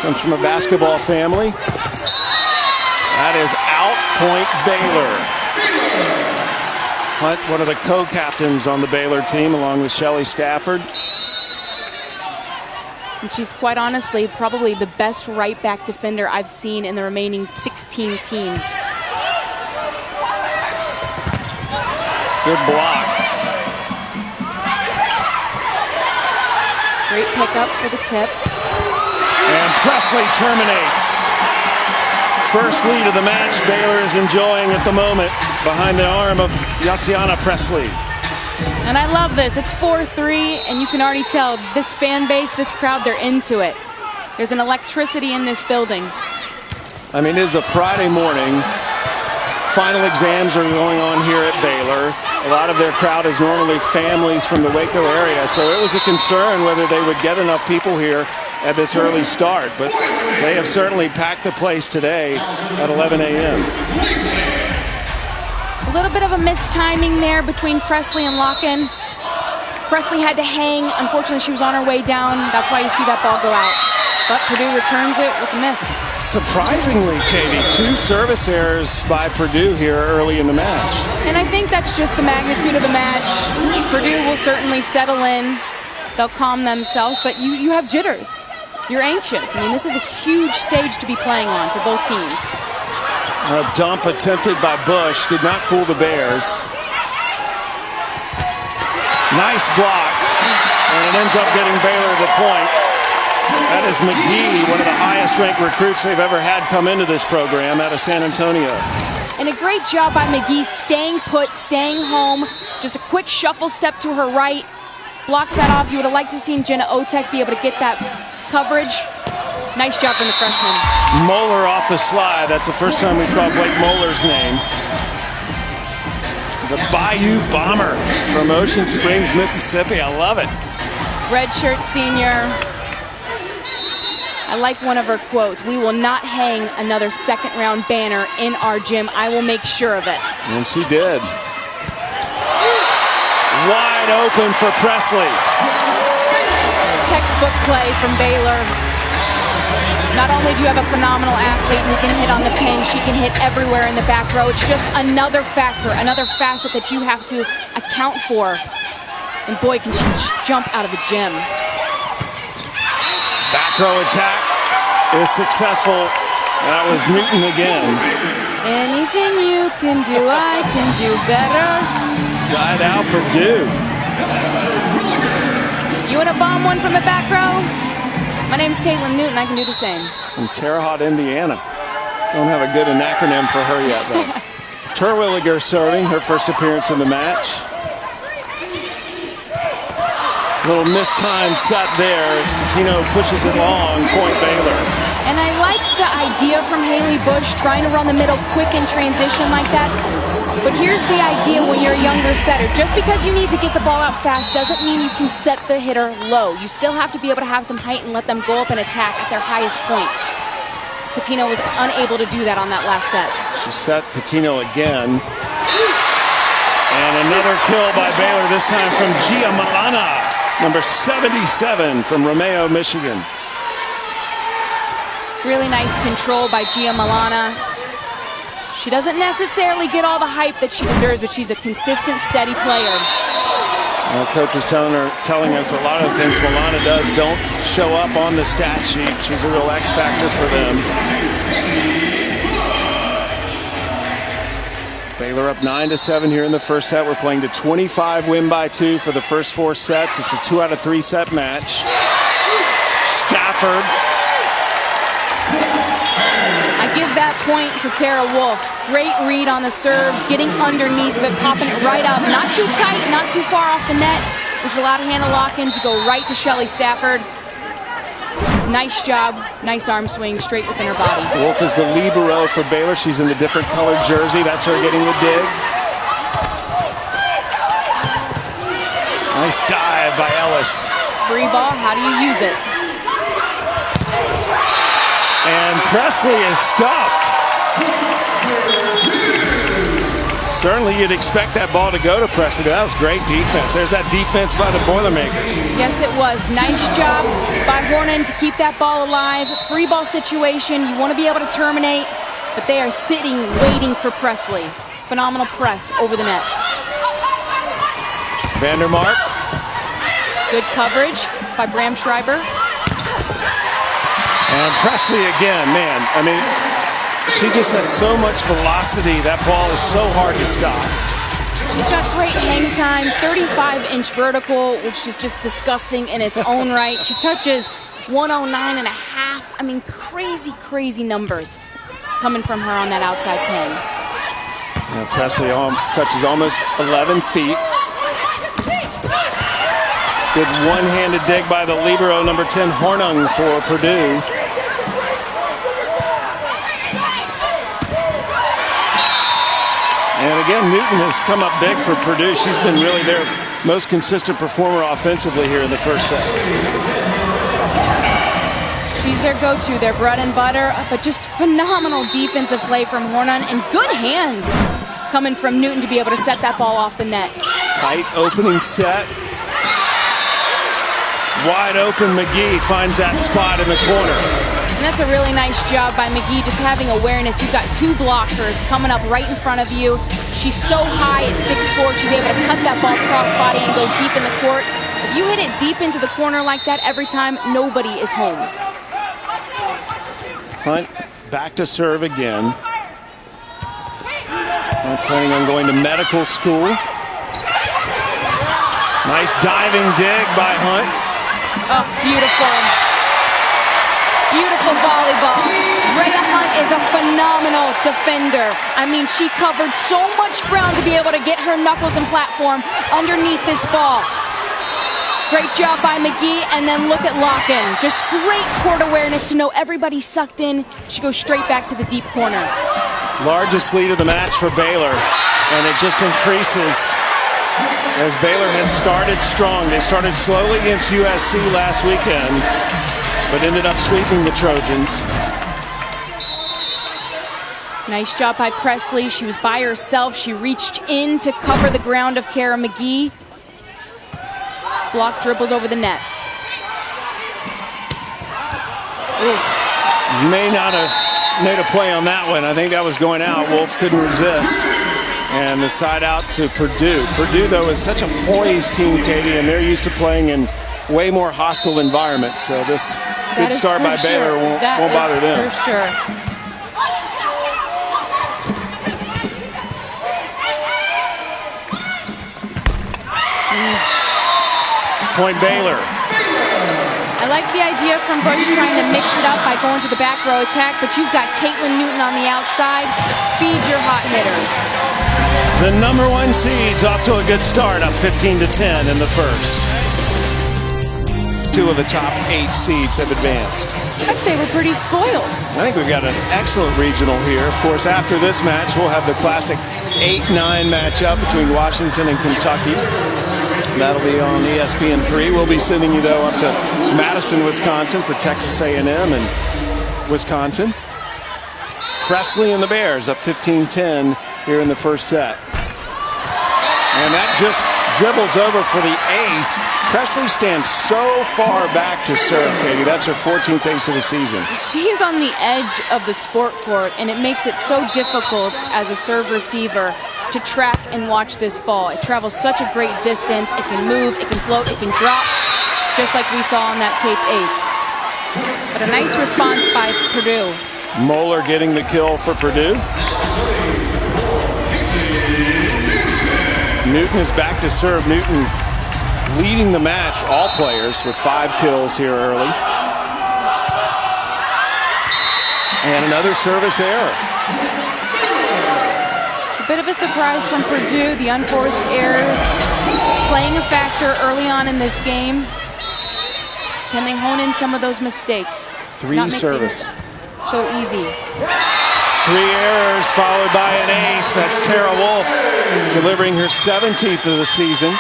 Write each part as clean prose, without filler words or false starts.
Comes from a basketball family. That is out point Baylor. Hunt, one of the co-captains on the Baylor team, along with Shelly Stafford. And she's quite honestly probably the best right back defender I've seen in the remaining 16 teams. Good block. Great pickup for the tip. And Presley terminates. First lead of the match Baylor is enjoying at the moment behind the arm of Yassiana Presley. And I love this. It's 4-3, and you can already tell this fan base, this crowd, they're into it. There's an electricity in this building. I mean, it is a Friday morning. Final exams are going on here at Baylor. A lot of their crowd is normally families from the Waco area, so it was a concern whether they would get enough people here at this early start, but they have certainly packed the place today at 11 a.m. A little bit of a mistiming there between Presley and Locken. Presley had to hang. Unfortunately, she was on her way down. That's why you see that ball go out. But Purdue returns it with a miss. Surprisingly, Katie, 2 service errors by Purdue here early in the match. And I think that's just the magnitude of the match. Purdue will certainly settle in. They'll calm themselves, but you have jitters. You're anxious. I mean, this is a huge stage to be playing on for both teams. A dump attempted by Bush did not fool the Bears. Nice block, and it ends up getting Baylor the point. That is McGee, one of the highest ranked recruits they've ever had come into this program out of San Antonio. And a great job by McGee, staying put, staying home. Just a quick shuffle step to her right. Blocks that off. You would have liked to seen Jenna Otek be able to get that coverage. Nice job from the freshman. Moeller off the slide. That's the first time we've called Blake Moeller's name. The Bayou Bomber from Ocean Springs, Mississippi. I love it. Redshirt senior. I like one of her quotes. "We will not hang another second-round banner in our gym. I will make sure of it." And she did. Wide open for Presley. Textbook play from Baylor. Not only do you have a phenomenal athlete who can hit on the pin, she can hit everywhere in the back row. It's just another factor, another facet that you have to account for. And boy, can she jump out of the gym. Back row attack is successful. That was Newton again. Anything you can do, I can do better. Side out Purdue. You want to bomb one from the back row? My name's Caitlin Newton. I can do the same. From Terre Haute, Indiana. Don't have a good acronym for her yet, though. Terwilliger serving, her first appearance in the match. Little mistimed set there. Tino pushes it long, point Baylor. And I like the idea from Haley Bush trying to run the middle quick in transition like that. But here's the idea when you're a younger setter. Just because you need to get the ball out fast doesn't mean you can set the hitter low. You still have to be able to have some height and let them go up and attack at their highest point. Patino was unable to do that on that last set. She set Patino again. And another kill by Baylor, this time from Gia Malana, number 77 from Romeo, Michigan. Really nice control by Gia Malana. She doesn't necessarily get all the hype that she deserves, but she's a consistent, steady player. Coach was telling us a lot of the things Malana does don't show up on the stat sheet. She's a real X factor for them. Baylor up 9-7 here in the first set. We're playing to 25 win by 2 for the first 4 sets. It's a 2 out of 3 set match. Stafford. I give that point to Tara Wolf. Great read on the serve, getting underneath of it, popping it right up. Not too tight, not too far off the net, which allowed Hannah Locken to go right to Shelly Stafford. Nice job, nice arm swing, straight within her body. Wolf is the libero for Baylor. She's in the different colored jersey. That's her getting the dig. Nice dive by Ellis. Free ball, how do you use it? And Presley is stuffed. Certainly you'd expect that ball to go to Presley. That was great defense. There's that defense by the Boilermakers. Yes, it was. Nice job by Hornan to keep that ball alive. Free ball situation. You want to be able to terminate, but they are sitting, waiting for Presley. Phenomenal press over the net. Vandermark. Good coverage by Bram Schreiber. And Presley again, man. I mean, she just has so much velocity. That ball is so hard to stop. She's got great hang time, 35-inch vertical, which is just disgusting in its own right. She touches 109.5. I mean, crazy, crazy numbers coming from her on that outside pin. Yeah, Presley touches almost 11 feet. Good one-handed dig by the libero, number 10, Hornung for Purdue. And again, Newton has come up big for Purdue. She's been really their most consistent performer offensively here in the first set. She's their go-to, their bread and butter, but just phenomenal defensive play from Hornung and good hands coming from Newton to be able to set that ball off the net. Tight opening set. Wide open, McGee finds that spot in the corner. And that's a really nice job by McGee, just having awareness. You've got two blockers coming up right in front of you. She's so high at 6'4", she's able to cut that ball crossbody and go deep in the court. If you hit it deep into the corner like that every time, nobody is home. Hunt back to serve again. Hunt planning on going to medical school. Nice diving dig by Hunt. Oh, beautiful. Beautiful volleyball. Rhea Hunt is a phenomenal defender. I mean, she covered so much ground to be able to get her knuckles and platform underneath this ball. Great job by McGee, and then look at Locken. Just great court awareness to know everybody's sucked in. She goes straight back to the deep corner. Largest lead of the match for Baylor, and it just increases as Baylor has started strong. They started slowly against USC last weekend, but ended up sweeping the Trojans. Nice job by Presley. She was by herself. She reached in to cover the ground of Kara McGee. Block dribbles over the net. Ooh. May not have made a play on that one. I think that was going out. Wolf couldn't resist. And the side out to Purdue. Purdue, though, is such a poised team, Katie, and they're used to playing in way more hostile environments. So this good start by Baylor won't bother them. For sure. Point Baylor. I like the idea from Bush trying to mix it up by going to the back row attack, but you've got Caitlin Newton on the outside. Feed your hot hitter. The number 1 seed's off to a good start, up 15-10 in the first. 2 of the top 8 seeds have advanced. I'd say we're pretty spoiled. I think we've got an excellent regional here. Of course, after this match, we'll have the classic 8-9 matchup between Washington and Kentucky. That'll be on ESPN3. We'll be sending you, though, up to Madison, Wisconsin for Texas A&M and Wisconsin. Presley and the Bears up 15-10 here in the first set. And that just dribbles over for the ace. Presley stands so far back to serve, Katie. That's her 14th ace of the season. She is on the edge of the sport court, and it makes it so difficult as a serve receiver to track and watch this ball. It travels such a great distance. It can move, it can float, it can drop, just like we saw on that taped ace. But a nice response by Purdue. Moeller getting the kill for Purdue. Newton is back to serve. Newton leading the match, all players, with 5 kills here early. And another service error. A bit of a surprise from Purdue, the unforced errors playing a factor early on in this game. Can they hone in some of those mistakes? 3 service. So easy. 3 errors followed by an ace. That's Tara Wolf delivering her 17th of the season.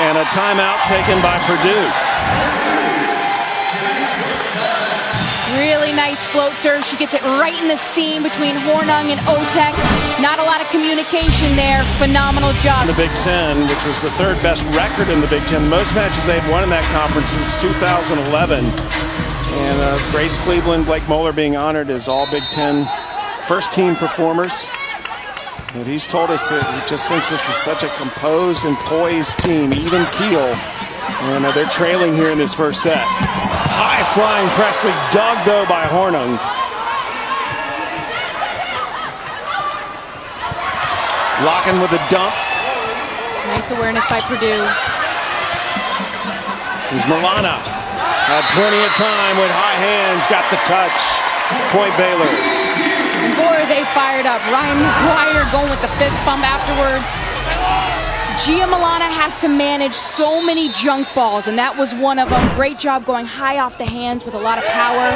And a timeout taken by Purdue. Really nice float serve. She gets it right in the seam between Hornung and Otek. Not a lot of communication there. Phenomenal job. The Big Ten, which was the third best record in the Big Ten. Most matches they had won in that conference since 2011. And Grace Cleveland, Blake Moeller being honored as all Big Ten first team performers. And he's told us that he just thinks this is such a composed and poised team, even keel. And they're trailing here in this first set. High flying Presley, dug though by Hornung. Locking with a dump. Nice awareness by Purdue. Here's Milana. Had plenty of time with high hands, got the touch. Point Baylor. Boy, they fired up. Ryan McGuire going with the fist bump afterwards. Gia Milana has to manage so many junk balls, and that was one of them. Great job going high off the hands with a lot of power.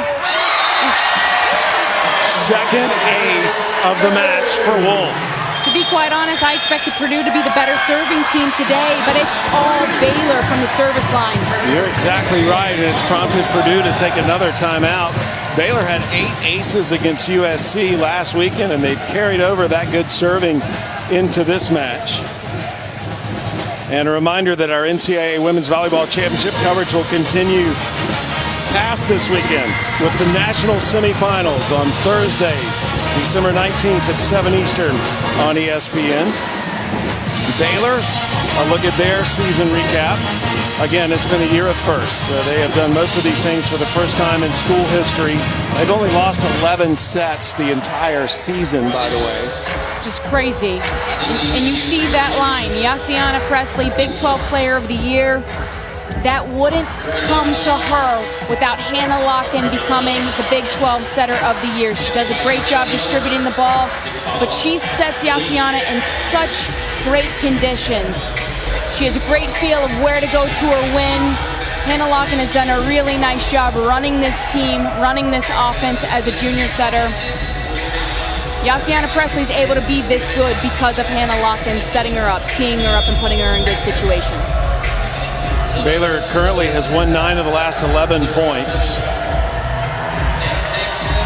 Second ace of the match for Wolf. To be quite honest, I expected Purdue to be the better serving team today, but it's all Baylor from the service line. You're exactly right, and it's prompted Purdue to take another timeout. Baylor had 8 aces against USC last weekend, and they've carried over that good serving into this match. And a reminder that our NCAA Women's Volleyball Championship coverage will continue past this weekend with the national semifinals on Thursday, December 19th at 7 Eastern on ESPN. Baylor, a look at their season recap. Again, it's been a year of firsts. They have done most of these things for the first time in school history. They've only lost 11 sets the entire season, by the way. Just crazy. And you see that line, Yassiana Presley, Big 12 Player of the Year. That wouldn't come to her without Hannah Locken becoming the Big 12 Setter of the Year. She does a great job distributing the ball, but she sets Yassiana in such great conditions. She has a great feel of where to go to her win. Hannah Locken has done a really nice job running this team, running this offense as a junior setter. Yassiana Presley's able to be this good because of Hannah Locken setting her up, teeing her up, and putting her in good situations. Baylor currently has won 9 of the last 11 points.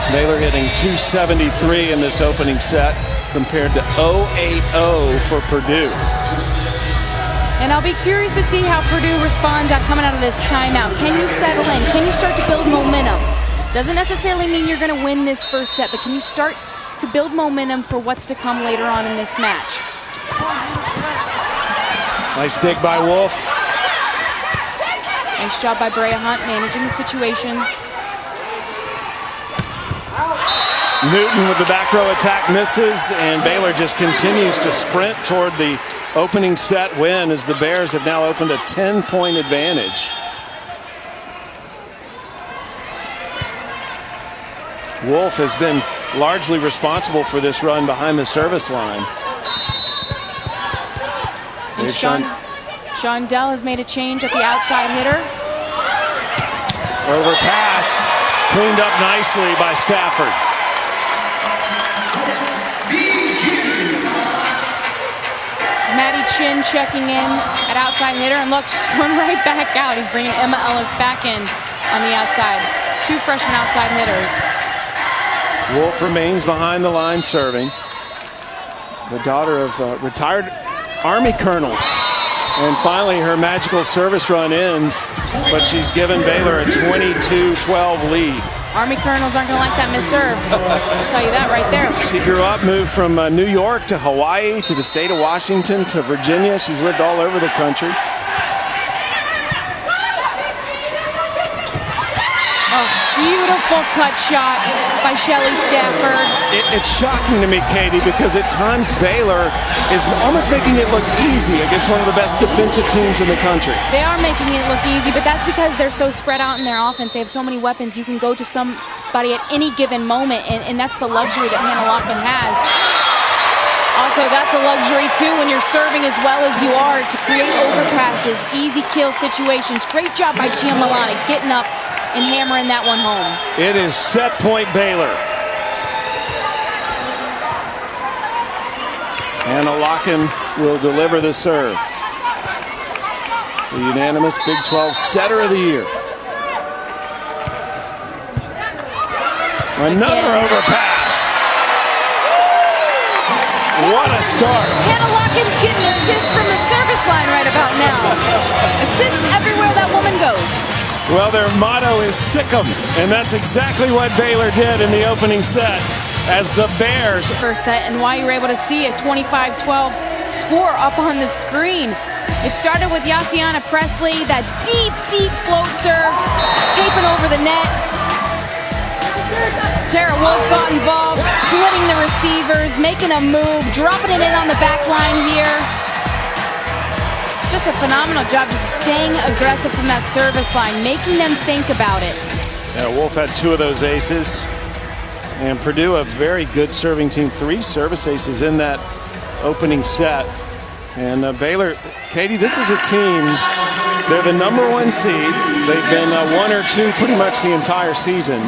Baylor hitting .273 in this opening set compared to .080 for Purdue. And I'll be curious to see how Purdue responds coming out of this timeout. Can you settle in? Can you start to build momentum? Doesn't necessarily mean you're going to win this first set, but can you start to build momentum for what's to come later on in this match? Nice dig by Wolf. Nice job by Brea Hunt managing the situation. Newton with the back row attack misses, and Baylor just continues to sprint toward the opening set win as the Bears have now opened a 10-point advantage. Wolf has been largely responsible for this run behind the service line. And Sean Dell has made a change at the outside hitter. Overpass, cleaned up nicely by Stafford. Maddie Chin checking in at outside hitter, and look, she's going right back out. He's bringing Emma Ellis back in on the outside. 2 freshman outside hitters. Wolf remains behind the line serving. The daughter of retired Army colonels. And finally her magical service run ends, but she's given Baylor a 22-12 lead. Army colonels aren't going to like that misserve. I'll tell you that right there. She grew up, moved from New York to Hawaii to the state of Washington to Virginia. She's lived all over the country. Beautiful cut shot by Shelly Stafford. It's shocking to me, Katie, because at times Baylor is almost making it look easy against one of the best defensive teams in the country. They are making it look easy, but that's because they're so spread out in their offense. They have so many weapons. You can go to somebody at any given moment, and that's the luxury that Hannah Locken has. Also, that's a luxury, too, when you're serving as well as you are, to create overpasses, easy kill situations. Great job by Gia Milana getting up and hammering that one home. It is set point Baylor. Hannah Locken will deliver the serve. The unanimous Big 12 Setter of the Year. Another overpass. What a start. Hannah Lockins getting assists from the service line right about now. Assists everywhere that woman goes. Well, their motto is "Sick 'em," and that's exactly what Baylor did in the opening set as the Bears. First set, and why you were able to see a 25-12 score up on the screen. It started with Yassiana Presley, that deep, deep float serve, taping over the net. Tara Wolf got involved, splitting the receivers, making a move, dropping it in on the back line here. Just a phenomenal job, just staying aggressive from that service line, making them think about it. Yeah, Wolf had 2 of those aces. And Purdue, a very good serving team, 3 service aces in that opening set. And Baylor, Katie, this is a team, they're the #1 seed. They've been 1 or 2 pretty much the entire season.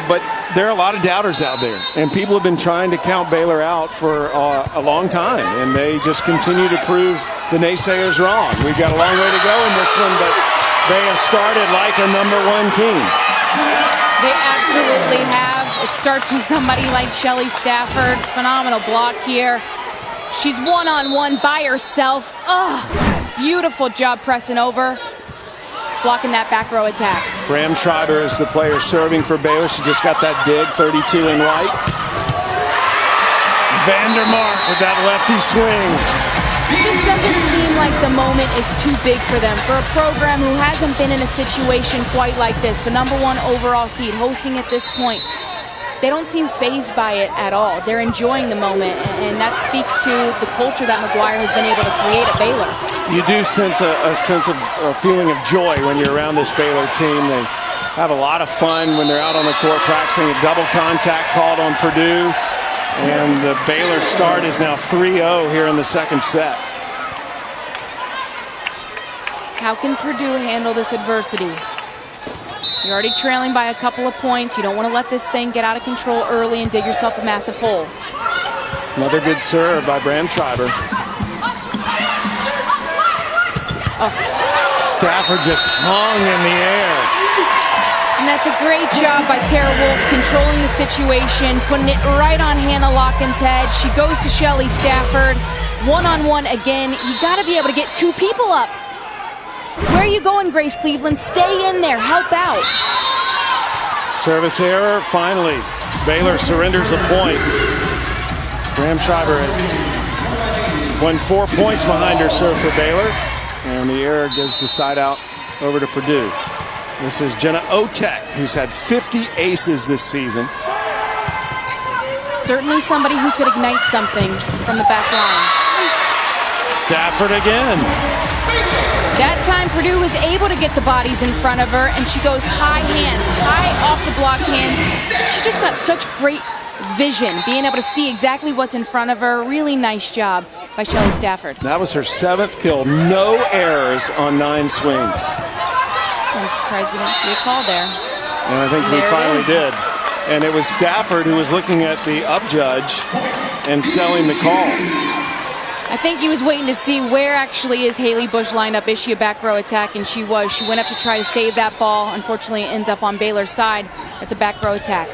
But there are a lot of doubters out there, and people have been trying to count Baylor out for a long time, and they just continue to prove the naysayers wrong. We've got a long way to go in this one, but they have started like a #1 team. They absolutely have. It starts with somebody like Shelly Stafford. Phenomenal block here. She's one-on-one by herself. Oh, beautiful job pressing over, blocking that back row attack. Bram Schreiber is the player serving for Baylor. She just got that dig, 32 in white. Vandermark with that lefty swing. It just doesn't seem like the moment is too big for them. For a program who hasn't been in a situation quite like this, the #1 overall seed, hosting at this point, they don't seem fazed by it at all. They're enjoying the moment, and that speaks to the culture that McGuire has been able to create at Baylor. You do sense a feeling of joy when you're around this Baylor team. They have a lot of fun when they're out on the court practicing. A double contact called on Purdue, and the Baylor start is now 3-0 here in the second set. How can Purdue handle this adversity? You're already trailing by a couple of points. You don't want to let this thing get out of control early and dig yourself a massive hole. Another good serve by Bram Schreiber. Oh. Stafford just hung in the air. And that's a great job by Tara Wolf, controlling the situation, putting it right on Hannah Lockins' head. She goes to Shelly Stafford. One-on-one again. You got to be able to get 2 people up. Where are you going, Grace Cleveland? Stay in there. Help out. Service error. Finally, Baylor surrenders a point. Bram Schreiber won 4 points behind her serve for Baylor. And the error gives the side out over to Purdue. This is Jenna Otek, who's had 50 aces this season. Certainly somebody who could ignite something from the back line. Stafford again. That time Purdue was able to get the bodies in front of her, and she goes high hands, high off the block's hands. She just got such great vision, being able to see exactly what's in front of her. Really nice job by Shelly Stafford. That was her 7th kill. No errors on 9 swings. I'm surprised we didn't see a call there. And I think we finally did. And it was Stafford who was looking at the up judge and selling the call. I think he was waiting to see where actually is Haley Bush lined up. Is she a back row attack? And she was. She went up to try to save that ball. Unfortunately, it ends up on Baylor's side. It's a back row attack.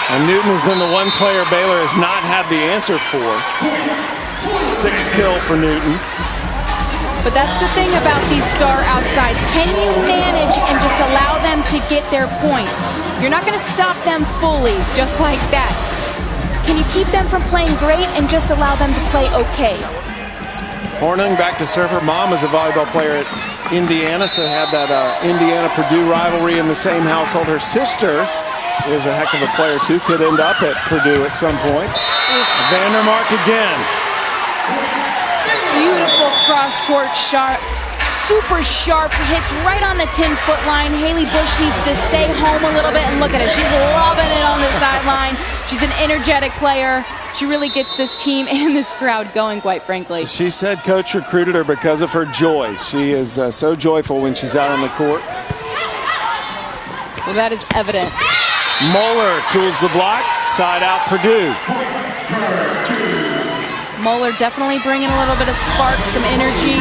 And Newton has been the one player Baylor has not had the answer for. 6th kill for Newton. But that's the thing about these star outsides. Can you manage and just allow them to get their points? You're not going to stop them fully just like that. Can you keep them from playing great and just allow them to play okay? Hornung back to serve. Her mom is a volleyball player at Indiana, so had that Indiana-Purdue rivalry in the same household. Her sister is a heck of a player too, could end up at Purdue at some point. Vandermark again. Beautiful cross-court shot. Super sharp, hits right on the 10-foot line. Haley Bush needs to stay home a little bit, and look at her. She's loving it on the sideline. She's an energetic player. She really gets this team and this crowd going, quite frankly. She said coach recruited her because of her joy. She is so joyful when she's out on the court. Well, that is evident. Moeller tools the block, side out Purdue. Moeller definitely bringing a little bit of spark, some energy,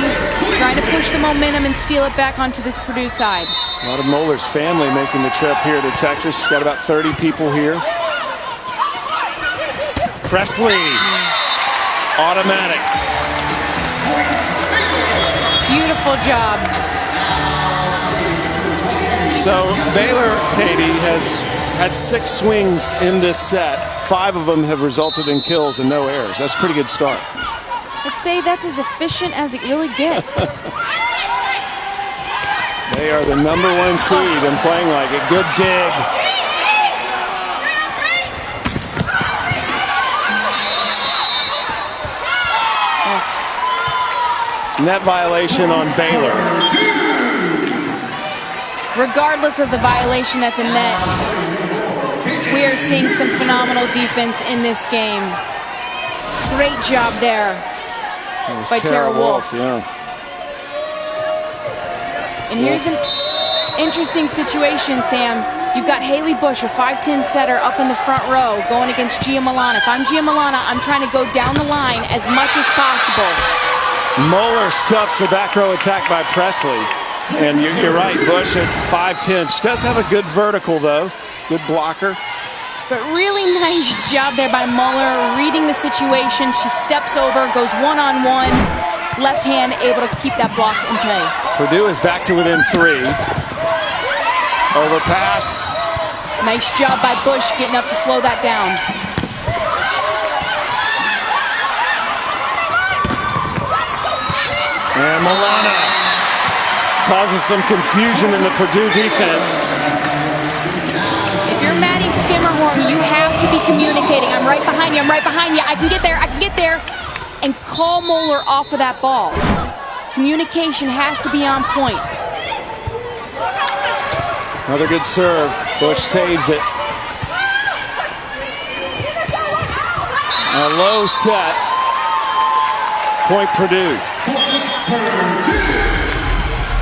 trying to push the momentum and steal it back onto this Purdue side. A lot of Moeller's family making the trip here to Texas. She's got about 30 people here. Presley, automatic. Beautiful job. So Baylor, Katie, has had 6 swings in this set. 5 of them have resulted in kills and no errors. That's a pretty good start. I'd say that's as efficient as it really gets. They are the #1 seed and playing like a good dig. Net violation on Baylor. Regardless of the violation at the net, we are seeing some phenomenal defense in this game. Great job there by Tara Wolf. Yeah. And here's an interesting situation, Sam. You've got Haley Bush, a 5'10" setter, up in the front row going against Gia Milana. If I'm Gia Milana, I'm trying to go down the line as much as possible. Moeller stuffs the back row attack by Presley. And you're right, Bush at 5'10". She does have a good vertical, though. Good blocker. But really nice job there by Moeller, reading the situation. She steps over, goes one-on-one. Left hand able to keep that block in play. Purdue is back to within 3. Overpass. Nice job by Bush getting up to slow that down. And Milana causes some confusion in the Purdue defense. If you're Maddie Skimmerhorn, you have to be communicating. I'm right behind you, I'm right behind you. I can get there, I can get there. And call Moeller off of that ball. Communication has to be on point. Another good serve. Bush saves it. A low set. Point Purdue.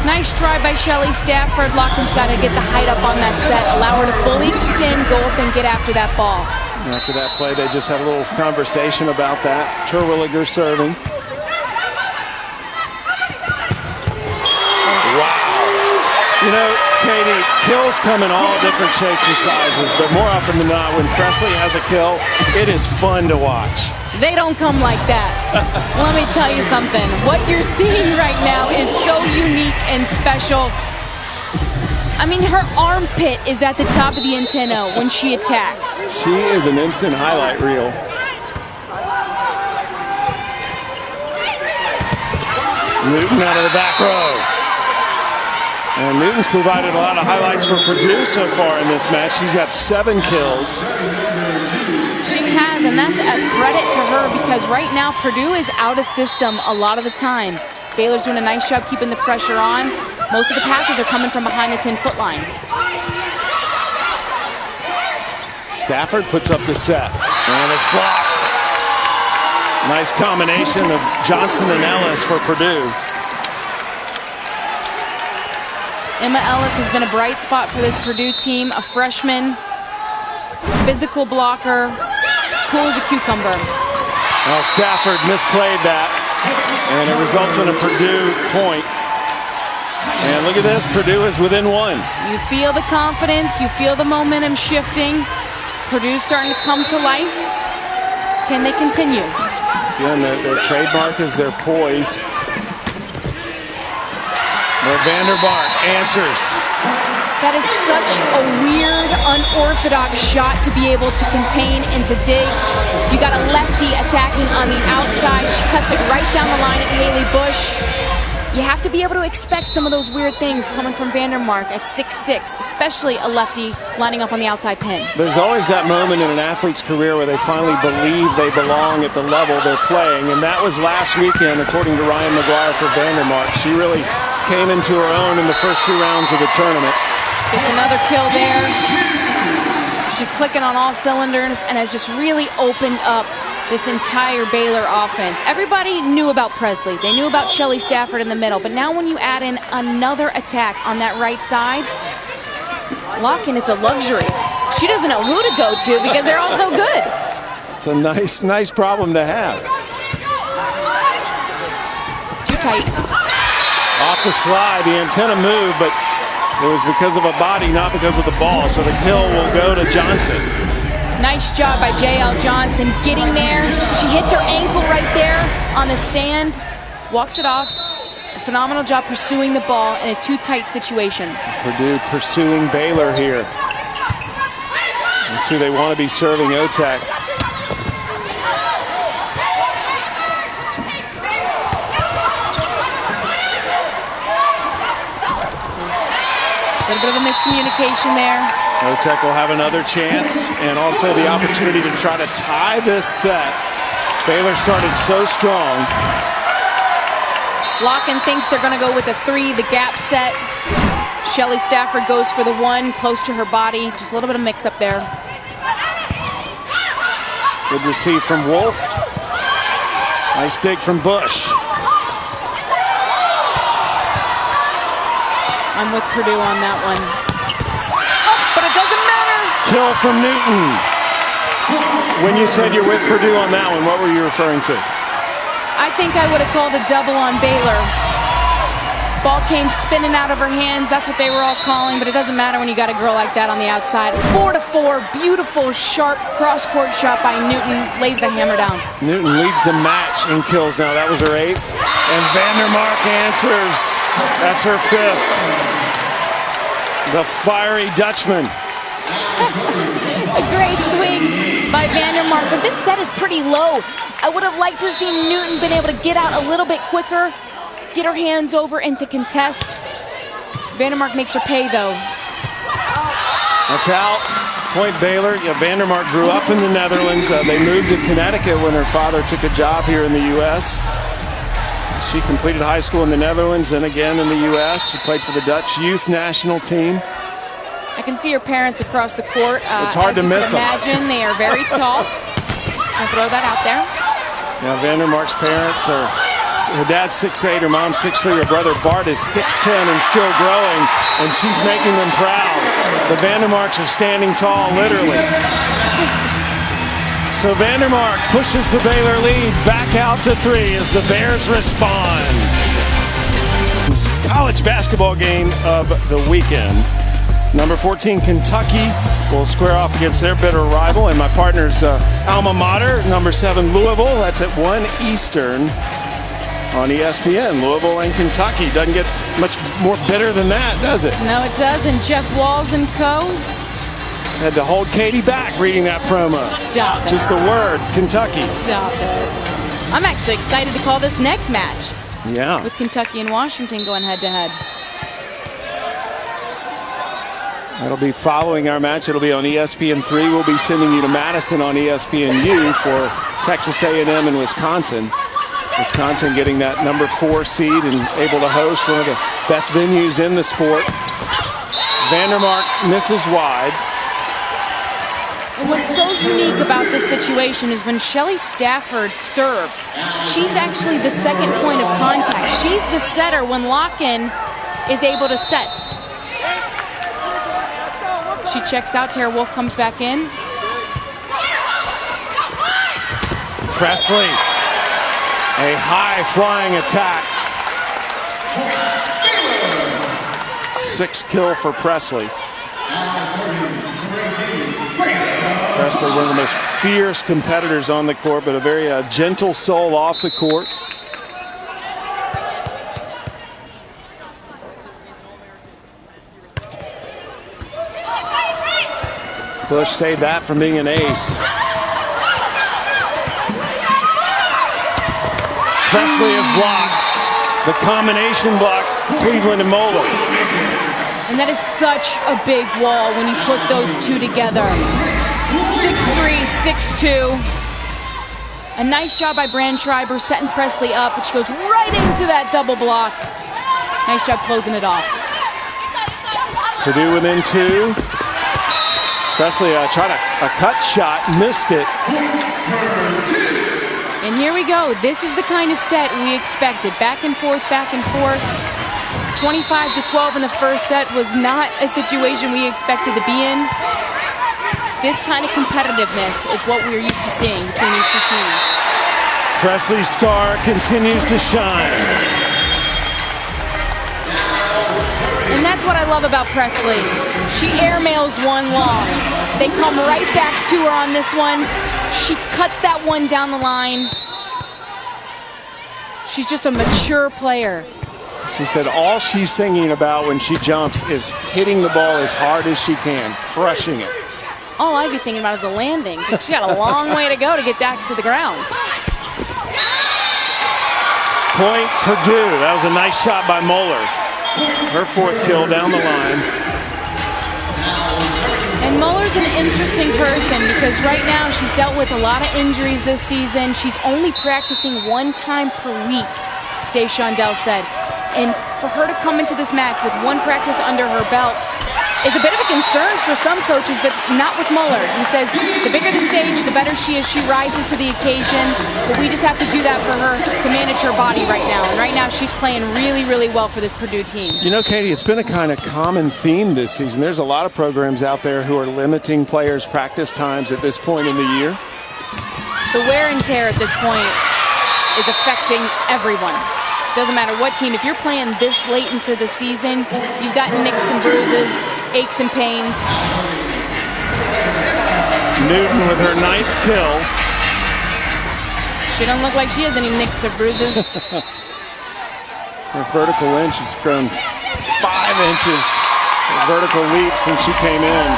Nice try by Shelly Stafford. Locken's got to get the height up on that set. Allow her to fully extend, go up and get after that ball. After that play, they just had a little conversation about that. Terwilliger serving. Wow. You know, Katie, kills come in all different shapes and sizes, but more often than not, when Presley has a kill, it is fun to watch. They don't come like that. Let me tell you something. What you're seeing right now is so unique and special. I mean, her armpit is at the top of the antenna when she attacks. She is an instant highlight reel. Newton out of the back row. And Newton's provided a lot of highlights for Purdue so far in this match. She's got 7 kills. She has, and that's a credit to her because right now Purdue is out of system a lot of the time. Baylor's doing a nice job keeping the pressure on. Most of the passes are coming from behind the 10-foot line. Stafford puts up the set, and it's blocked. Nice combination of Johnson and Ellis for Purdue. Emma Ellis has been a bright spot for this Purdue team, a freshman, physical blocker, cool as a cucumber. Well, Stafford misplayed that, and it results in a Purdue point. And look at this, Purdue is within 1. You feel the confidence, you feel the momentum shifting. Purdue's starting to come to life. Can they continue? Again, their trademark is their poise. Vandermark answers. That is such a weird, unorthodox shot to be able to contain and to dig. You got a lefty attacking on the outside. She cuts it right down the line at Haley Bush. You have to be able to expect some of those weird things coming from Vandermark at 6'6", especially a lefty lining up on the outside pin. There's always that moment in an athlete's career where they finally believe they belong at the level they're playing, and that was last weekend, according to Ryan McGuire for Vandermark. She really came into her own in the first 2 rounds of the tournament. It's another kill there. She's clicking on all cylinders and has just really opened up this entire Baylor offense. Everybody knew about Presley. They knew about Shelly Stafford in the middle. But now when you add in another attack on that right side, Locken, it's a luxury. She doesn't know who to go to because they're all so good. It's a nice problem to have. tight. Off the slide, the antenna moved, but it was because of a body, not because of the ball. So the kill will go to Johnson. Nice job by J.L. Johnson getting there. She hits her ankle right there on the stand, walks it off. A phenomenal job pursuing the ball in a too tight situation. Purdue pursuing Baylor here. That's who they want to be serving, Otek. A little bit of a miscommunication there. Otek will have another chance and also the opportunity to try to tie this set. Baylor started so strong. Locken thinks they're going to go with a 3, the gap set. Shelly Stafford goes for the 1, close to her body. Just a little bit of mix up there. Good receive from Wolf. Nice dig from Bush. I'm with Purdue on that one. Oh, but it doesn't matter. Kill from Newton. When you said you're with Purdue on that one, what were you referring to? I think I would have called a double on Baylor. Ball came spinning out of her hands. That's what they were all calling, but it doesn't matter when you got a girl like that on the outside. 4-4, beautiful, sharp cross-court shot by Newton. Lays the hammer down. Newton leads the match in kills now. That was her 8th. And Vandermark answers. That's her 5th. The fiery Dutchman. A great swing by Vandermark, but this set is pretty low. I would have liked to see Newton been able to get out a little bit quicker, get her hands over and to contest. Vandermark makes her pay though. That's out. Point Baylor. Yeah, Vandermark grew up in the Netherlands. They moved to Connecticut when her father took a job here in the U.S. She completed high school in the Netherlands, then again in the U.S. She played for the Dutch youth national team. I can see her parents across the court. It's hard to miss them. Imagine they are very tall. Just gonna throw that out there. Now Vandermark's parents are, her dad's 6'8", her mom's 6'3", her brother Bart is 6'10" and still growing, and she's making them proud. The Vandermarks are standing tall, literally. So Vandermark pushes the Baylor lead back out to 3 as the Bears respond. This college basketball game of the weekend. Number 14, Kentucky, will square off against their bitter rival, and my partner's alma mater, number 7, Louisville. That's at 1 Eastern on ESPN. Louisville and Kentucky. Doesn't get much more bitter than that, does it? No, it doesn't. Jeff Walls and co. Had to hold Katie back reading that promo. Stop it. Just the word, Kentucky. Stop it. I'm actually excited to call this next match. Yeah. With Kentucky and Washington going head-to-head. That'll be following our match. It'll be on ESPN3. We'll be sending you to Madison on ESPNU for Texas A&M and Wisconsin. Wisconsin getting that number 4 seed and able to host one of the best venues in the sport. Vandermark misses wide. And what's so unique about this situation is when Shelly Stafford serves, she's actually the second point of contact. She's the setter when Locken is able to set. She checks out, Tara Wolf comes back in. Presley, a high-flying attack. 6 kill for Presley. Presley, one of the most fierce competitors on the court, but a very gentle soul off the court. Bush saved that from being an ace. Presley is blocked. The combination block, Cleveland and Moeller. And that is such a big wall when you put those two together. 6'3", 6'2". A nice job by Brandschreiber setting Presley up, but she goes right into that double block. Nice job closing it off. Purdue within 2. Presley tried a cut shot, missed it. And here we go. This is the kind of set we expected. Back and forth, back and forth. 25-12 in the first set was not a situation we expected to be in. This kind of competitiveness is what we're used to seeing between these two teams. Presley's star continues to shine. And that's what I love about Presley. She airmails one long. They come right back to her on this one. She cuts that one down the line. She's just a mature player. She said all she's thinking about when she jumps is hitting the ball as hard as she can, crushing it. All I'd be thinking about is a landing, because she got a long way to go to get back to the ground. Point Purdue. That was a nice shot by Moeller. Her 4th kill down the line. And Moeller's an interesting person because right now she's dealt with a lot of injuries this season. She's only practicing 1 time per week, Dave Shondell said. And for her to come into this match with 1 practice under her belt is a bit of a concern for some coaches, but not with Moeller. He says the bigger the stage, the better she is. She rises to the occasion, but we just have to do that for her to manage her body right now. And right now she's playing really, really well for this Purdue team. You know, Katie, it's been a kind of common theme this season. There's a lot of programs out there who are limiting players' practice times at this point in the year. The wear and tear at this point is affecting everyone. Doesn't matter what team. If you're playing this late into the season, you've got nicks and bruises, aches and pains. Newton with her 9th kill. She doesn't look like she has any nicks or bruises. Her vertical inch has grown 5 inches. A vertical leap since she came in.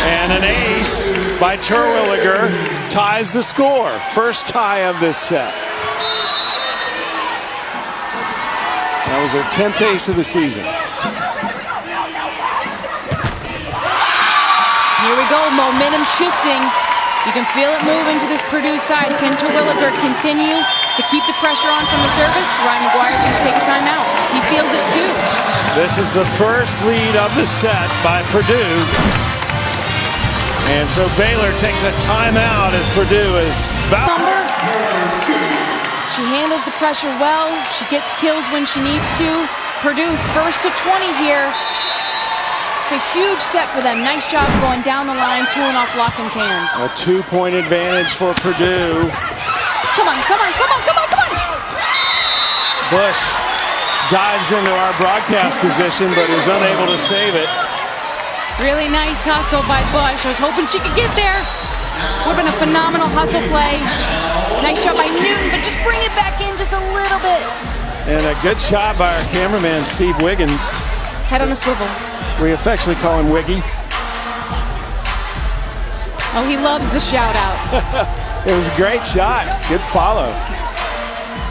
And an ace by Terwilliger ties the score. First tie of this set. That was her 10th ace of the season. Here we go, momentum shifting. You can feel it moving to this Purdue side. Can Terwilliger continue to keep the pressure on from the service? Ryan McGuire's going to take a timeout. He feels it too. This is the first lead of the set by Purdue. And so Baylor takes a timeout as Purdue is number. She handles the pressure well. She gets kills when she needs to. Purdue first to 20 here. It's a huge set for them. Nice job going down the line, tooling off Locken's hands. A 2-point advantage for Purdue. Come on, come on, come on, come on, come on. Bush dives into our broadcast position, but is unable to save it. Really nice hustle by Bush. I was hoping she could get there. Would have been a phenomenal hustle play. Nice shot by Newton, but just bring it back in just a little bit. And a good shot by our cameraman, Steve Wiggins. Head on a swivel. We affectionately call him Wiggy. Oh, he loves the shout out. It was a great shot. Good follow.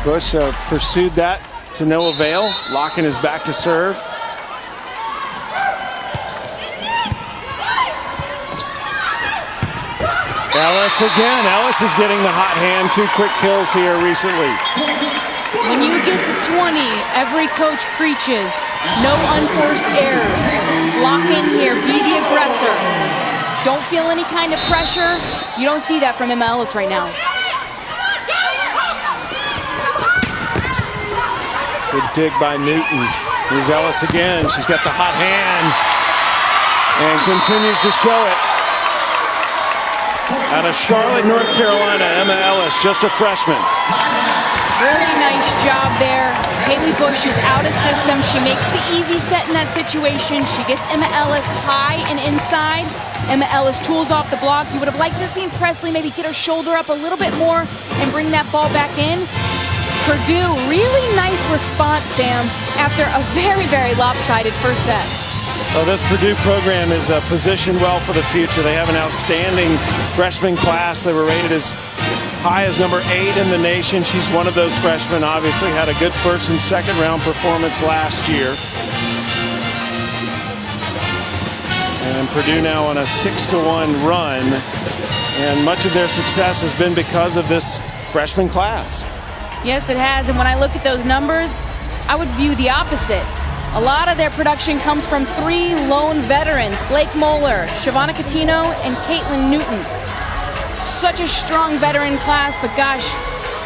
Bush pursued that to no avail. Locken is back to serve. Ellis again. Ellis is getting the hot hand. 2 quick kills here recently. When you get to 20, every coach preaches no unforced errors. Lock in here. Be the aggressor. Don't feel any kind of pressure. You don't see that from Emma Ellis right now. Good dig by Newton. Here's Ellis again. She's got the hot hand and continues to show it. Out of Charlotte, North Carolina, Emma Ellis, just a freshman. Really nice job there. Haley Bush is out of system. She makes the easy set in that situation. She gets Emma Ellis high and inside. Emma Ellis tools off the block. You would have liked to have seen Presley maybe get her shoulder up a little bit more and bring that ball back in. Purdue, really nice response, Sam, after a very, very lopsided first set. Well, this Purdue program is positioned well for the future. They have an outstanding freshman class. They were rated as high as number 8 in the nation. She's one of those freshmen. Obviously had a good first and second round performance last year. And Purdue now on a 6-1 run. And much of their success has been because of this freshman class. Yes, it has. And when I look at those numbers, I would view the opposite. A lot of their production comes from 3 lone veterans, Blake Moeller, Shavonna Coutinho, and Caitlin Newton. Such a strong veteran class, but gosh,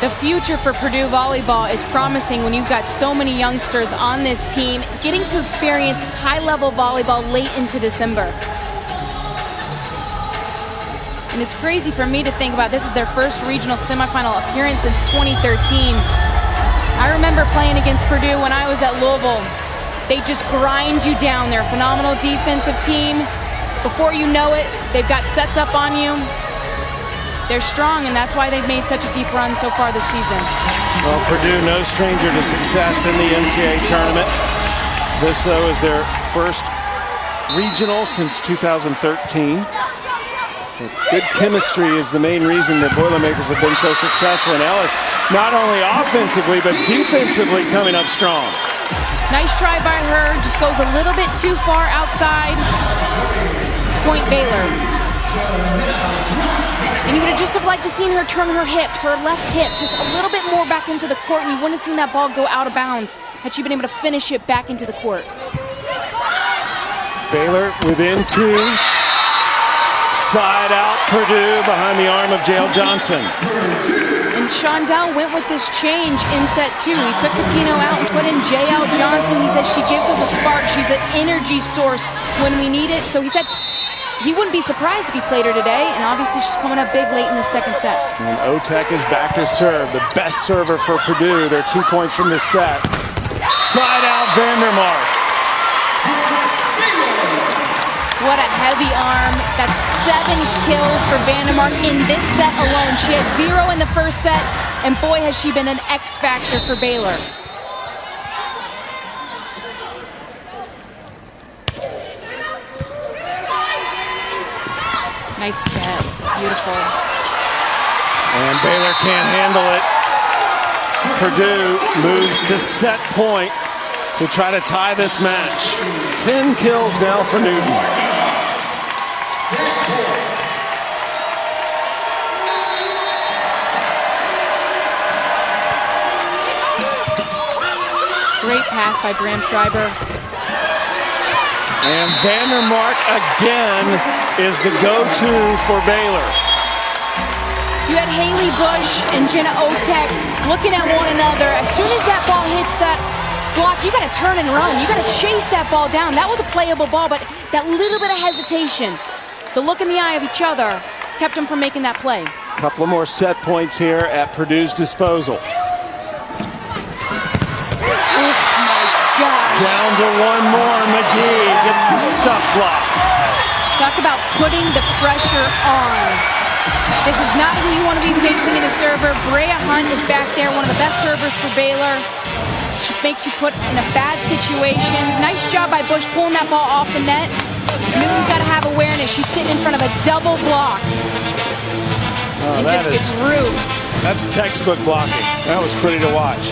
the future for Purdue volleyball is promising when you've got so many youngsters on this team getting to experience high-level volleyball late into December. And it's crazy for me to think about this is their first regional semifinal appearance since 2013. I remember playing against Purdue when I was at Louisville. They just grind you down. They're a phenomenal defensive team. Before you know it, they've got sets up on you. They're strong, and that's why they've made such a deep run so far this season. Well, Purdue, no stranger to success in the NCAA tournament. This, though, is their first regional since 2013. Good chemistry is the main reason that Boilermakers have been so successful. And Ellis, not only offensively, but defensively coming up strong. Nice try by her, just goes a little bit too far outside. Point Baylor. And you would have just have liked to seen her turn her hip, her left hip, just a little bit more back into the court, and you wouldn't have seen that ball go out of bounds had she been able to finish it back into the court. Baylor within 2. Side out Purdue behind the arm of J.L. Johnson. And Shondell went with this change in set 2. He took Patino out and put in J.L. Johnson. He said she gives us a spark. She's an energy source when we need it. So he said he wouldn't be surprised if he played her today. And obviously she's coming up big late in the second set. And Otek is back to serve. The best server for Purdue. They're 2 points from this set. Side out Vandermark. What a heavy arm. That's 7 kills for Vandermark in this set alone. She had 0 in the first set, and boy, has she been an X factor for Baylor. Nice set. Beautiful. And Baylor can't handle it. Purdue moves to set point to try to tie this match. 10 kills now for Newton. Great pass by Graham Schreiber. And Vandermark again is the go-to for Baylor. You had Haley Bush and Jenna Otek looking at one another. As soon as that ball hits that block, you got to turn and run. You got to chase that ball down. That was a playable ball, but that little bit of hesitation, the look in the eye of each other, kept them from making that play. Couple of more set points here at Purdue's disposal. Down to 1 more. McGee gets the stuff block. Talk about putting the pressure on. This is not who you want to be facing in a server. Brea Hunt is back there, one of the best servers for Baylor. She makes you put in a bad situation. Nice job by Bush pulling that ball off the net. Newton's got to have awareness. She's sitting in front of a double block. And just gets rude. That's textbook blocking. That was pretty to watch.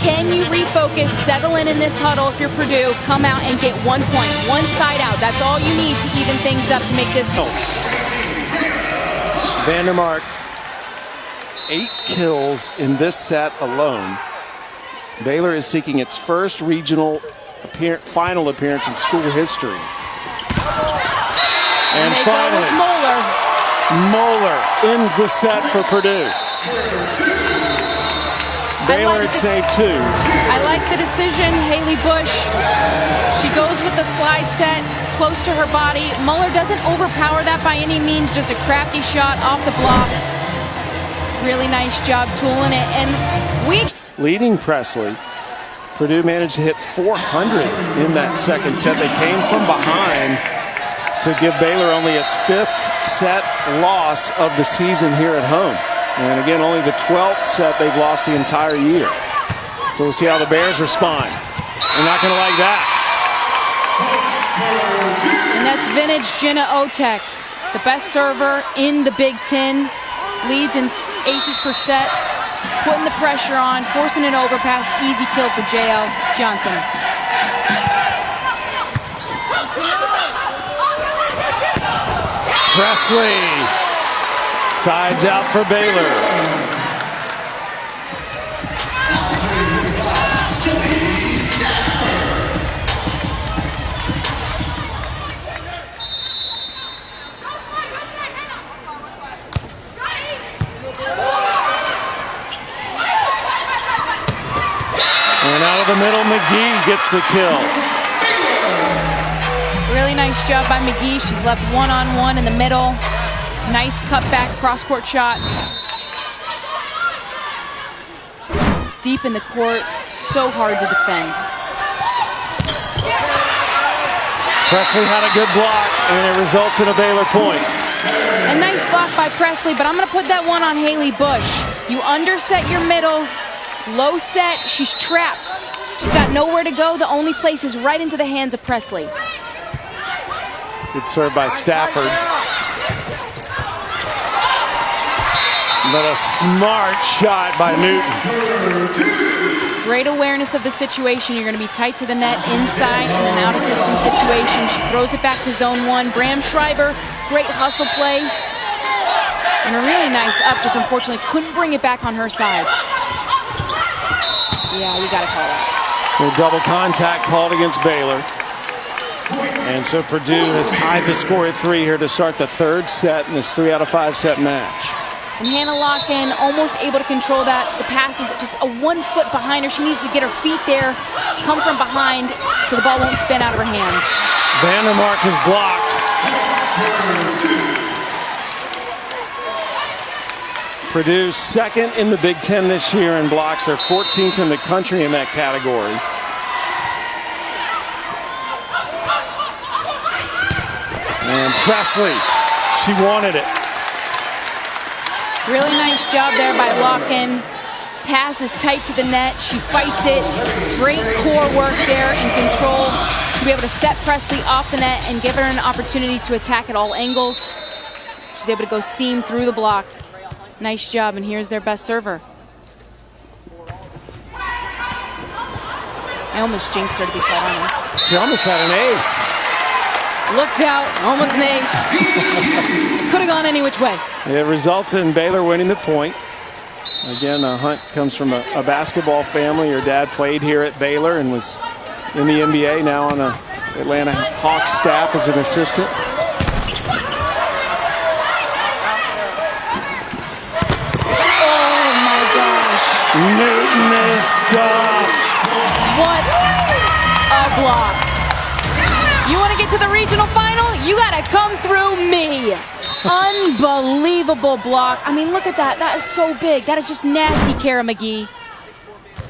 Can you refocus, settle in this huddle if you're Purdue, come out and get 1 point, one side out. That's all you need to even things up to make this. Vandermark, 8 kills in this set alone. Baylor is seeking its first regional final appearance in school history. And finally, Moeller ends the set for Purdue. Baylor at save 2. I like the decision. Haley Bush, she goes with the slide set close to her body. Moeller doesn't overpower that by any means, just a crafty shot off the block. Really nice job tooling it. And leading Presley, Purdue managed to hit 400 in that second set. They came from behind to give Baylor only its 5th set loss of the season here at home. And again, only the 12th set they've lost the entire year. So we'll see how the Bears respond. They're not going to like that. And that's vintage Jenna Otek, the best server in the Big Ten. Leads in aces per set, putting the pressure on, forcing an overpass. Easy kill for J.L. Johnson. Presley sides out for Baylor. And out of the middle, McGee gets the kill. Really nice job by McGee. She's left one-on-one in the middle. Nice cutback cross-court shot. Deep in the court, so hard to defend. Presley had a good block, and it results in a Baylor point. A nice block by Presley, but I'm going to put that one on Haley Bush. You underset your middle, low set, she's trapped. She's got nowhere to go. The only place is right into the hands of Presley. Good serve by Stafford. But a smart shot by Newton. Great awareness of the situation. You're going to be tight to the net, inside, in an out-of-system situation. She throws it back to zone one. Bram Schreiber, great hustle play. And a really nice up, just unfortunately couldn't bring it back on her side. Yeah, you got to call that. A double contact called against Baylor. And so Purdue has tied the score at 3 here to start the third set in this 3 out of 5 set match. And Hannah Locken almost able to control that. The pass is just a 1 foot behind her. She needs to get her feet there, come from behind, so the ball won't spin out of her hands. Vandermark is blocked. Purdue second in the Big Ten this year in blocks. They're 14th in the country in that category. And Presley, she wanted it. Really nice job there by Locken. Pass is tight to the net. She fights it. Great core work there and control to be able to set Presley off the net and give her an opportunity to attack at all angles. She's able to go seam through the block. Nice job, and here's their best server. I almost jinxed her, to be quite honest. She almost had an ace. Looked out, almost an ace. Could have gone any which way. It results in Baylor winning the point. Again, Hunt comes from a basketball family. Her dad played here at Baylor and was in the NBA, now on the Atlanta Hawks staff as an assistant. Newton is stuffed. What a block. You want to get to the regional final? You got to come through me. Unbelievable block. I mean, look at that. That is so big. That is just nasty, Kara McGee.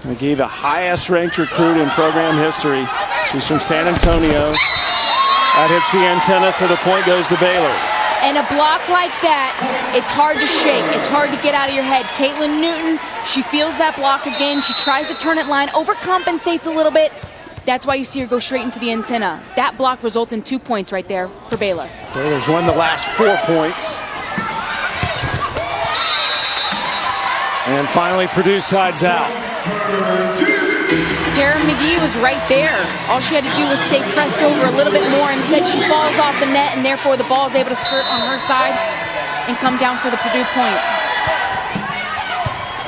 McGee, the highest ranked recruit in program history. She's from San Antonio. That hits the antenna, so the point goes to Baylor. And a block like that, it's hard to shake. It's hard to get out of your head. Caitlin Newton, she feels that block again. She tries to turn it line, overcompensates a little bit. That's why you see her go straight into the antenna. That block results in 2 points right there for Baylor. Baylor's won the last 4 points. And finally, Purdue sides out. Kara McGee was right there. All she had to do was stay pressed over a little bit more. Instead, she falls off the net, and therefore the ball is able to skirt on her side and come down for the Purdue point.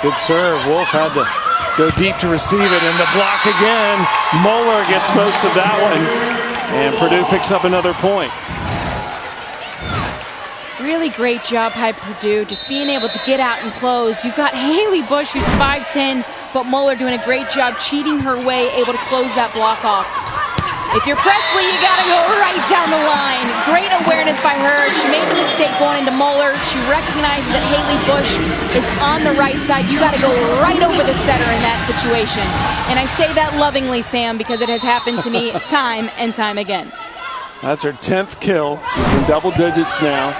Good serve. Wolf had to go deep to receive it, and the block again. Moeller gets most of that one, and Purdue picks up another point. Really great job by Purdue, just being able to get out and close. You've got Haley Bush, who's 5'10", but Moeller doing a great job cheating her way, able to close that block off. If you're Presley, you gotta go right down the line. Great awareness by her. She made the mistake going into Moeller. She recognizes that Haley Bush is on the right side. You gotta go right over the setter in that situation. And I say that lovingly, Sam, because it has happened to me time and time again. That's her 10th kill. She's in double digits now.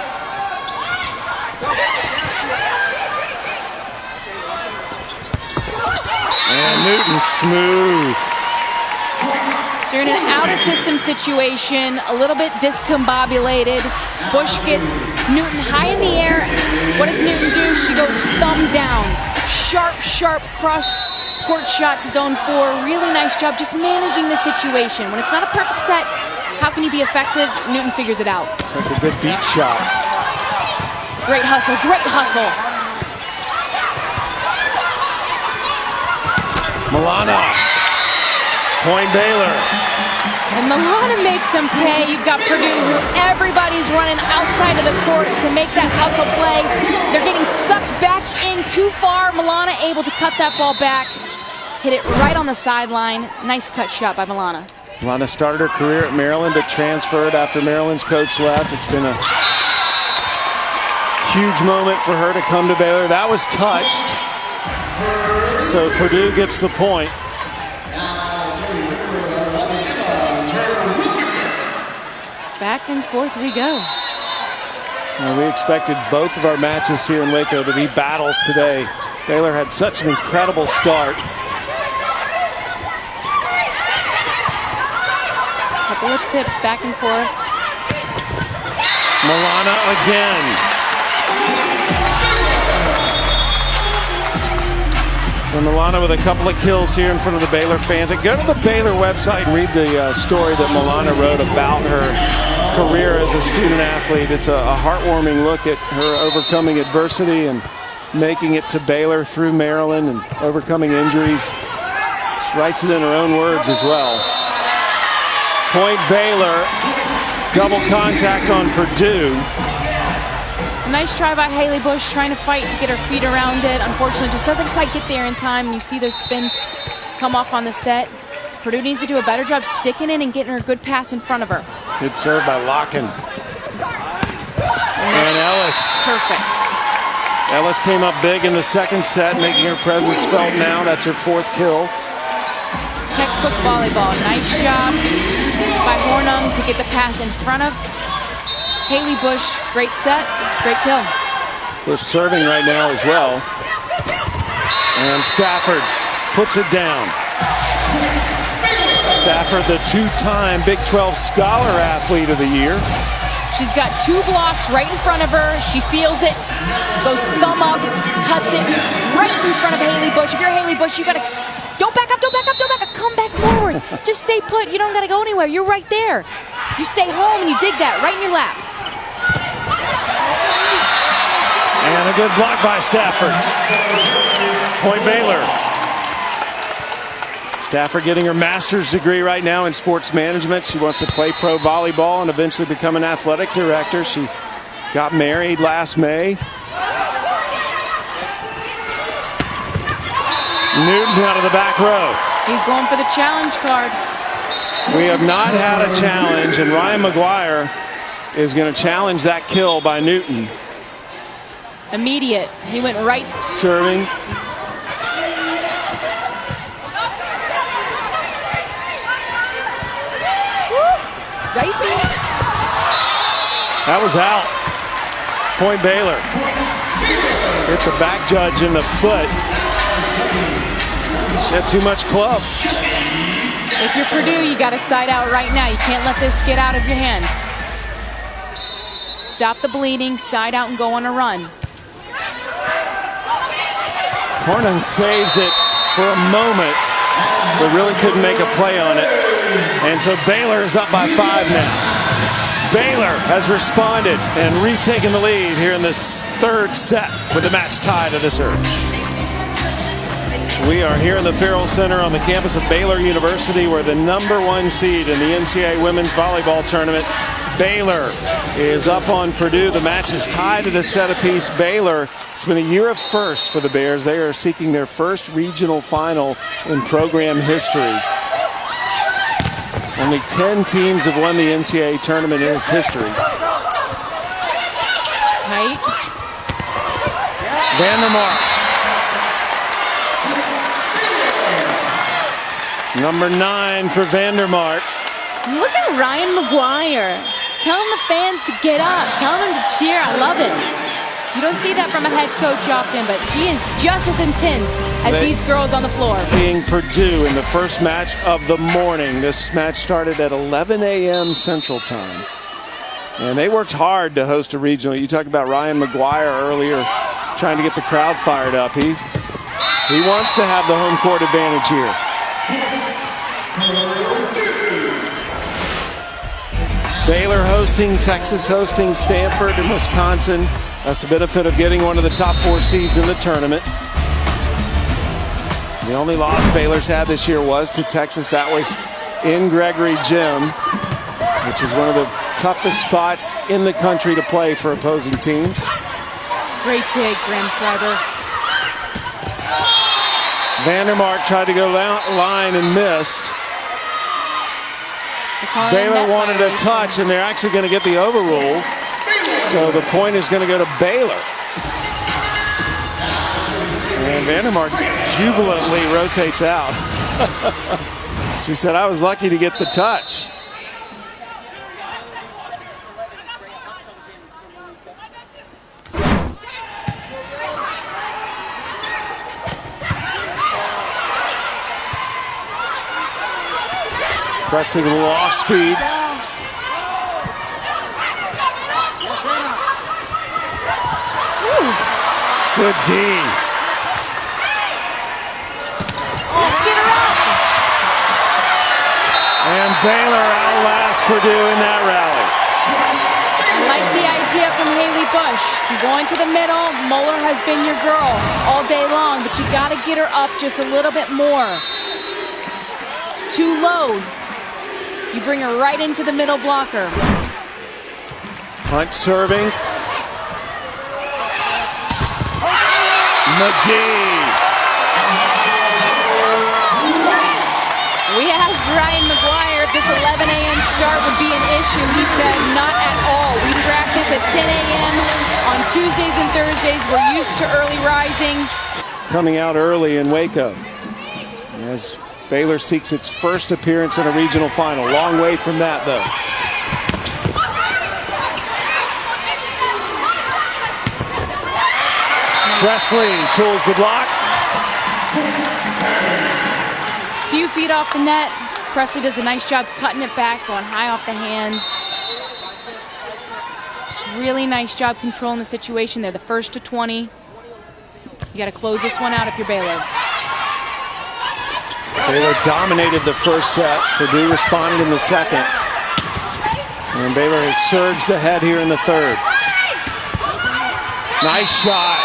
And Newton smooth. So you're in an out-of-system situation, a little bit discombobulated. Bush gets Newton high in the air. What does Newton do? She goes thumb down. Sharp, sharp cross-court shot to zone 4. Really nice job just managing the situation. When it's not a perfect set, how can you be effective? Newton figures it out. Like a good beat shot. Great hustle, great hustle. Milana, point Baylor. And Milana makes them pay. You've got Purdue, who everybody's running outside of the court to make that hustle play. They're getting sucked back in too far. Milana able to cut that ball back. Hit it right on the sideline. Nice cut shot by Milana. Milana started her career at Maryland, but transferred after Maryland's coach left. It's been a huge moment for her to come to Baylor. That was touched. So Purdue gets the point. Back and forth we go. Well, we expected both of our matches here in Waco to be battles today. Baylor had such an incredible start. Couple of tips back and forth. Milana again. So Milana with a couple of kills here in front of the Baylor fans. And go to the Baylor website and read the story that Milana wrote about her career as a student athlete. It's a heartwarming look at her overcoming adversity and making it to Baylor through Maryland and overcoming injuries. She writes it in her own words as well. Point Baylor, double contact on Purdue. Nice try by Haley Bush, trying to fight to get her feet around it. Unfortunately, just doesn't quite get there in time. You see those spins come off on the set. Purdue needs to do a better job sticking in and getting her a good pass in front of her. Good serve by Locken. And Ellis. Perfect. Ellis came up big in the second set, making her presence felt now. That's her 4th kill. Textbook volleyball. Nice job by Hornung to get the pass in front of Haley Bush. Great set, great kill. Bush serving right now as well. And Stafford puts it down. Stafford, the 2-time Big 12 Scholar Athlete of the Year. She's got 2 blocks right in front of her. She feels it, goes thumb up, cuts it right in front of Haley Bush. If you're Haley Bush, you gotta, don't back up, don't back up, don't back up, come back forward. Just stay put, you don't gotta go anywhere, you're right there. You stay home and you dig that right in your lap. And a good block by Stafford. Point Baylor. Stafford getting her master's degree right now in sports management. She wants to play pro volleyball and eventually become an athletic director. She got married last May. Newton out of the back row. He's going for the challenge card. We have not had a challenge, and Ryan McGuire is going to challenge that kill by Newton. Immediate. He went right. Serving. Woo. Dicey. That was out. Point Baylor. Hit the back judge in the foot. She had too much club. If you're Purdue, you got to side out right now. You can't let this get out of your hand. Stop the bleeding, side out, and go on a run. Hornung saves it for a moment, but really couldn't make a play on it. And so Baylor is up by 5 now. Baylor has responded and retaken the lead here in this 3rd set with the match tied to the serve. We are here in the Farrell Center on the campus of Baylor University, where the #1 seed in the NCAA Women's Volleyball Tournament, Baylor, is up on Purdue. The match is tied at a set apiece. Baylor, it's been a year of firsts for the Bears. They are seeking their first regional final in program history. Only 10 teams have won the NCAA tournament in its history. Tight. Vandermark. Number 9 for Vandermark. Look at Ryan McGuire. Telling the fans to get up. Telling them to cheer. I love it. You don't see that from a head coach often, but he is just as intense as these girls on the floor. Being Purdue in the first match of the morning. This match started at 11 a.m. Central Time. And they worked hard to host a regional. You talked about Ryan McGuire earlier, trying to get the crowd fired up. He wants to have the home court advantage here. Baylor hosting, Texas hosting, Stanford and Wisconsin. That's the benefit of getting one of the top 4 seeds in the tournament. The only loss Baylor's had this year was to Texas. That was in Gregory Gym, which is one of the toughest spots in the country to play for opposing teams. Great dig, Graham Schreiber. Vandermark tried to go line and missed. Baylor wanted a touch, and they're actually going to get the overrule. So the point is going to go to Baylor. And Vandermark jubilantly rotates out. She said, I was lucky to get the touch. Presley a little off speed. Good D. Oh, get her up. And Baylor outlasts Purdue in that rally. I like the idea from Haley Bush. Going to the middle, Moeller has been your girl all day long, but you got to get her up just a little bit more. It's too low. You bring her right into the middle blocker. Hunt serving. McGee. We asked Ryan McGuire if this 11 a.m. start would be an issue. He said not at all. We practice at 10 a.m. on Tuesdays and Thursdays. We're used to early rising. Coming out early in Waco as Baylor seeks its first appearance in a regional final. Long way from that, though. Presley tools the block. Few feet off the net. Presley does a nice job cutting it back, going high off the hands. Just really nice job controlling the situation. They're the first to 20. You got to close this one out if you're Baylor. Baylor dominated the first set. Purdue responded in the second. And Baylor has surged ahead here in the third. Nice shot.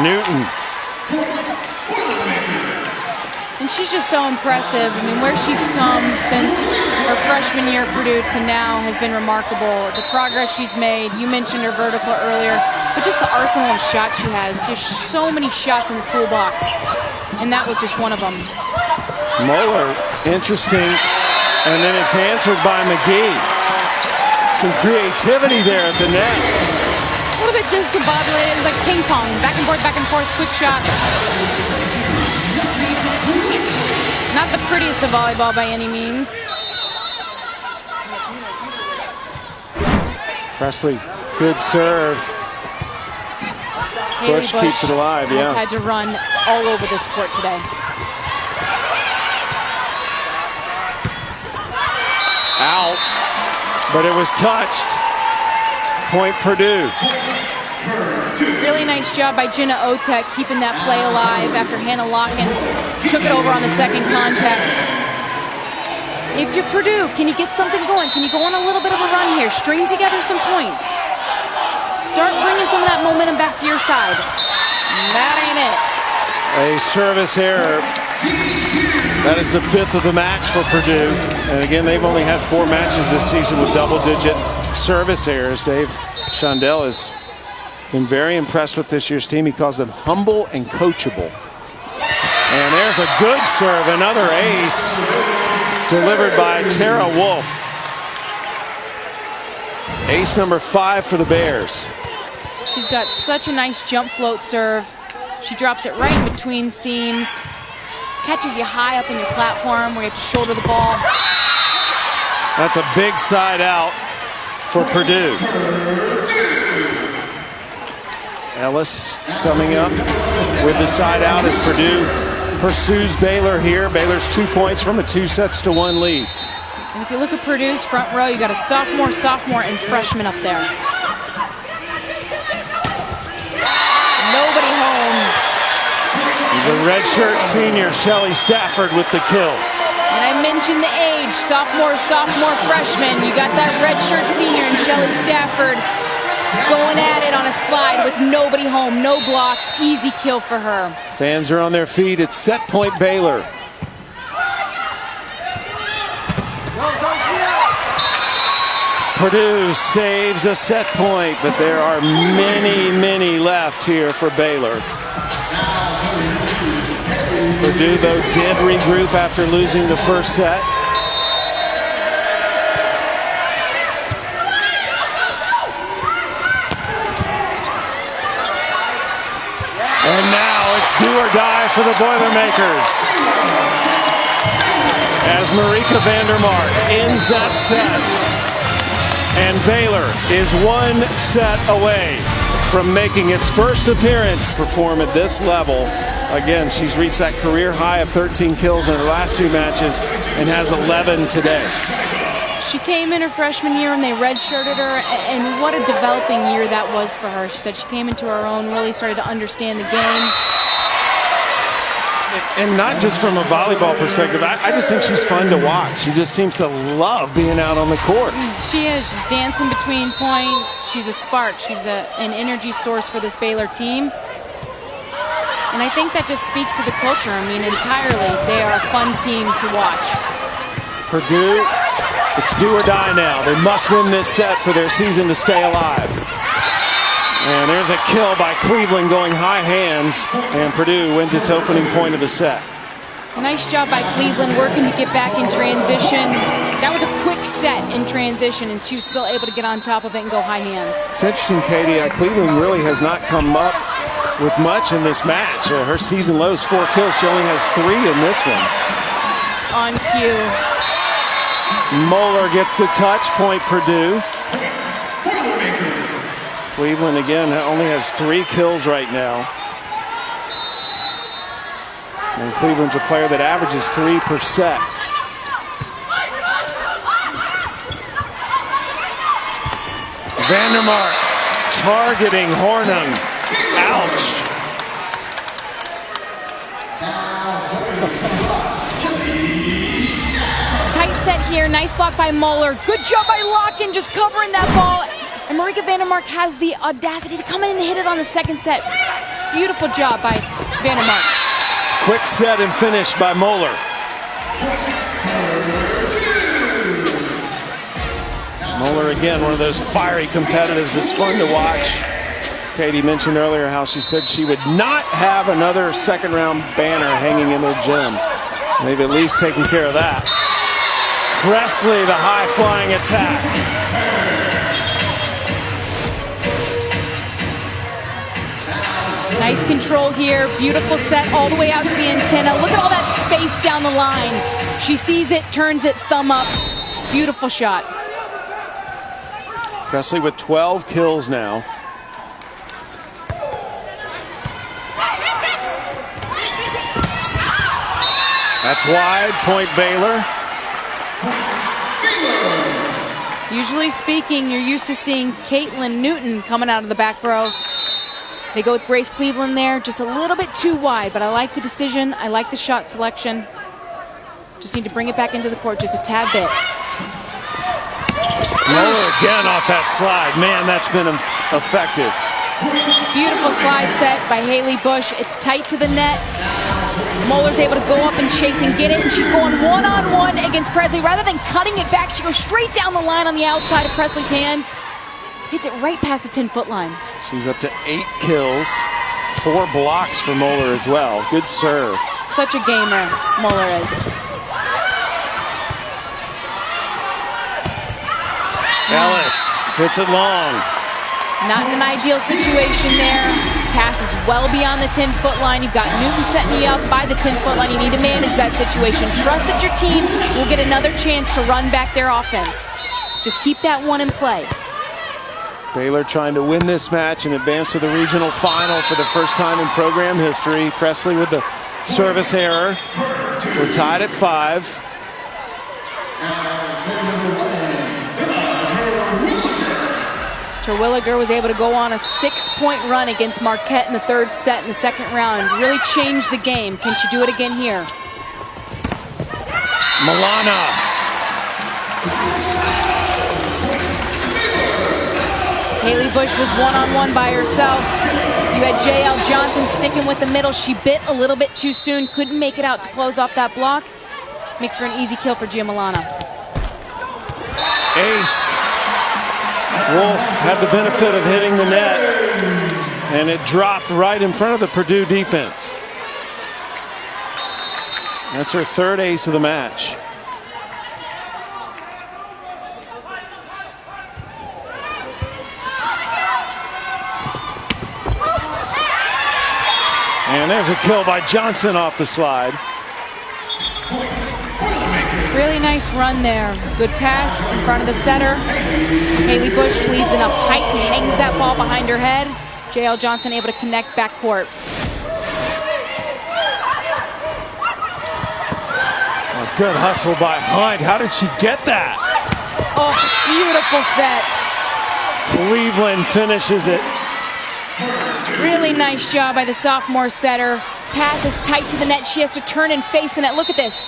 Newton. And she's just so impressive. I mean, where she's come since her freshman year at Purdue to now has been remarkable. The progress she's made. You mentioned her vertical earlier, but just the arsenal of shots she has. Just so many shots in the toolbox. And that was just one of them. Moeller, interesting. And then it's answered by McGee. Some creativity there at the net. A little bit discombobulated, like ping pong, back and forth, quick shots. Not the prettiest of volleyball by any means. Presley, good serve. Bush keeps it alive, yeah. Has had to run all over this court today. Out, but it was touched. Point Purdue. Really nice job by Jenna Otek keeping that play alive after Hannah Locken took it over on the second contact. If you're Purdue, can you get something going? Can you go on a little bit of a run here? String together some points. Start bringing some of that momentum back to your side. That ain't it. A service error. That is the 5th of the match for Purdue. And again, they've only had 4 matches this season with double-digit service errors. Dave Shondell has been very impressed with this year's team. He calls them humble and coachable. And there's a good serve, another ace delivered by Tara Wolf. Ace number 5 for the Bears. She's got such a nice jump float serve. She drops it right in between seams. Catches you high up in your platform where you have to shoulder the ball. That's a big side out for Purdue. Ellis coming up with the side out as Purdue pursues Baylor here. Baylor's 2 points from a 2-1 lead. And if you look at Purdue's front row, you got a sophomore, and freshman up there. Nobody home. The redshirt senior, Shelly Stafford, with the kill. And I mentioned the age, sophomore, freshman. You got that redshirt senior and Shelly Stafford going at it on a slide with nobody home, no block, easy kill for her. Fans are on their feet. It's set point Baylor. Purdue saves a set point, but there are many left here for Baylor. Purdue, though, did regroup after losing the first set. And now it's do or die for the Boilermakers. As Marika Vandermark ends that set. And Baylor is 1 set away from making its first appearance perform at this level. Again, she's reached that career high of 13 kills in her last 2 matches and has 11 today. She came in her freshman year and they redshirted her, and what a developing year that was for her. She said she came into her own, really started to understand the game. And not just from a volleyball perspective, I just think she's fun to watch. She just seems to love being out on the court. She is. She's dancing between points. She's a spark. She's an energy source for this Baylor team. And I think that just speaks to the culture. I mean, entirely, they are a fun team to watch. Purdue, it's do or die now. They must win this set for their season to stay alive. And there's a kill by Cleveland going high hands, and Purdue wins its opening point of the set. Nice job by Cleveland working to get back in transition. That was a quick set in transition, and she was still able to get on top of it and go high hands. It's interesting, Katie. Cleveland really has not come up with much in this match. Her season low is 4 kills. She only has 3 in this one. On cue. Moeller gets the touch, point Purdue. Cleveland, again, only has 3 kills right now. And Cleveland's a player that averages 3 per set. Vandermark targeting Hornung. Ouch. Tight set here. Nice block by Moeller. Good job by Locken just covering that ball. And Marika Vandermark has the audacity to come in and hit it on the second set. Beautiful job by Vandermark. Quick set and finish by Moeller. Moeller, again, one of those fiery competitors that's fun to watch. Katie mentioned earlier how she said she would not have another second-round banner hanging in her gym. They've at least taken care of that. Presley, the high-flying attack. Nice control here. Beautiful set all the way out to the antenna. Look at all that space down the line. She sees it, turns it, thumb up. Beautiful shot. Presley with 12 kills now. That's wide, point Baylor. Usually speaking, you're used to seeing Caitlin Newton coming out of the back row. They go with Grace Cleveland there, just a little bit too wide, but I like the decision. I like the shot selection. Just need to bring it back into the court just a tad bit. Moeller again off that slide. Man, that's been effective. Beautiful slide set by Haley Bush. It's tight to the net. Moeller's able to go up and chase and get it, and she's going one-on-one against Presley. Rather than cutting it back, she goes straight down the line on the outside of Presley's hands. Hits it right past the 10-foot line. She's up to 8 kills, 4 blocks for Moeller as well. Good serve. Such a gamer, Moeller is. Ellis hits it long. Not in an ideal situation there. Pass is well beyond the 10-foot line. You've got Newton setting you up by the 10-foot line. You need to manage that situation. Trust that your team will get another chance to run back their offense. Just keep that one in play. Baylor trying to win this match and advance to the regional final for the first time in program history. Presley with the service error. We're tied at 5. Terwilliger was able to go on a 6-point run against Marquette in the 3rd set in the 2nd round. Really changed the game. Can she do it again here? Milana. Haley Bush was one-on-one by herself. You had J.L. Johnson sticking with the middle. She bit a little bit too soon. Couldn't make it out to close off that block. Makes for an easy kill for Gia Milana. Ace. Wolf had the benefit of hitting the net, and it dropped right in front of the Purdue defense. That's her 3rd ace of the match. And there's a kill by Johnson off the slide. Really nice run there. Good pass in front of the setter. Haley Bush leads enough height and hangs that ball behind her head. J.L. Johnson able to connect backcourt. A good hustle by Hunt. How did she get that? Oh, beautiful set. Cleveland finishes it. Really nice job by the sophomore setter. Pass is tight to the net. She has to turn and face the net. Look at this.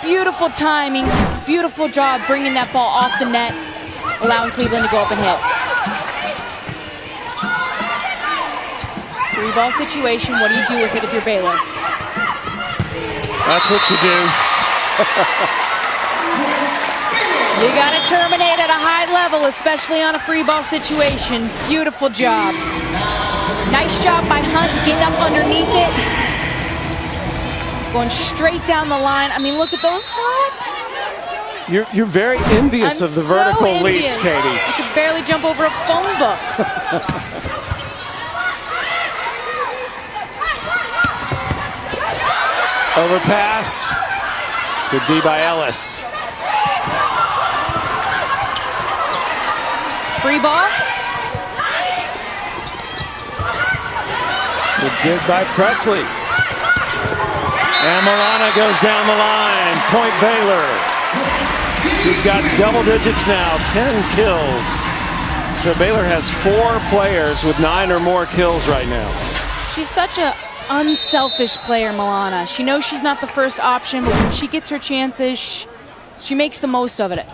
Beautiful timing. Beautiful job bringing that ball off the net, allowing Cleveland to go up and hit. Three-ball situation. What do you do with it if you're Baylor? That's what you do. You got to terminate at a high level, especially on a free ball situation. Beautiful job. Nice job by Hunt getting up underneath it. Going straight down the line. I mean, look at those hops. You're very envious of the vertical leaps, Katie. I could barely jump over a phone book. Overpass. Good D by Ellis. Free ball. Good dig by Presley. And Milana goes down the line. Point Baylor. She's got double digits now, 10 kills. So Baylor has 4 players with 9 or more kills right now. She's such an unselfish player, Milana. She knows she's not the first option, but when she gets her chances, she makes the most of it.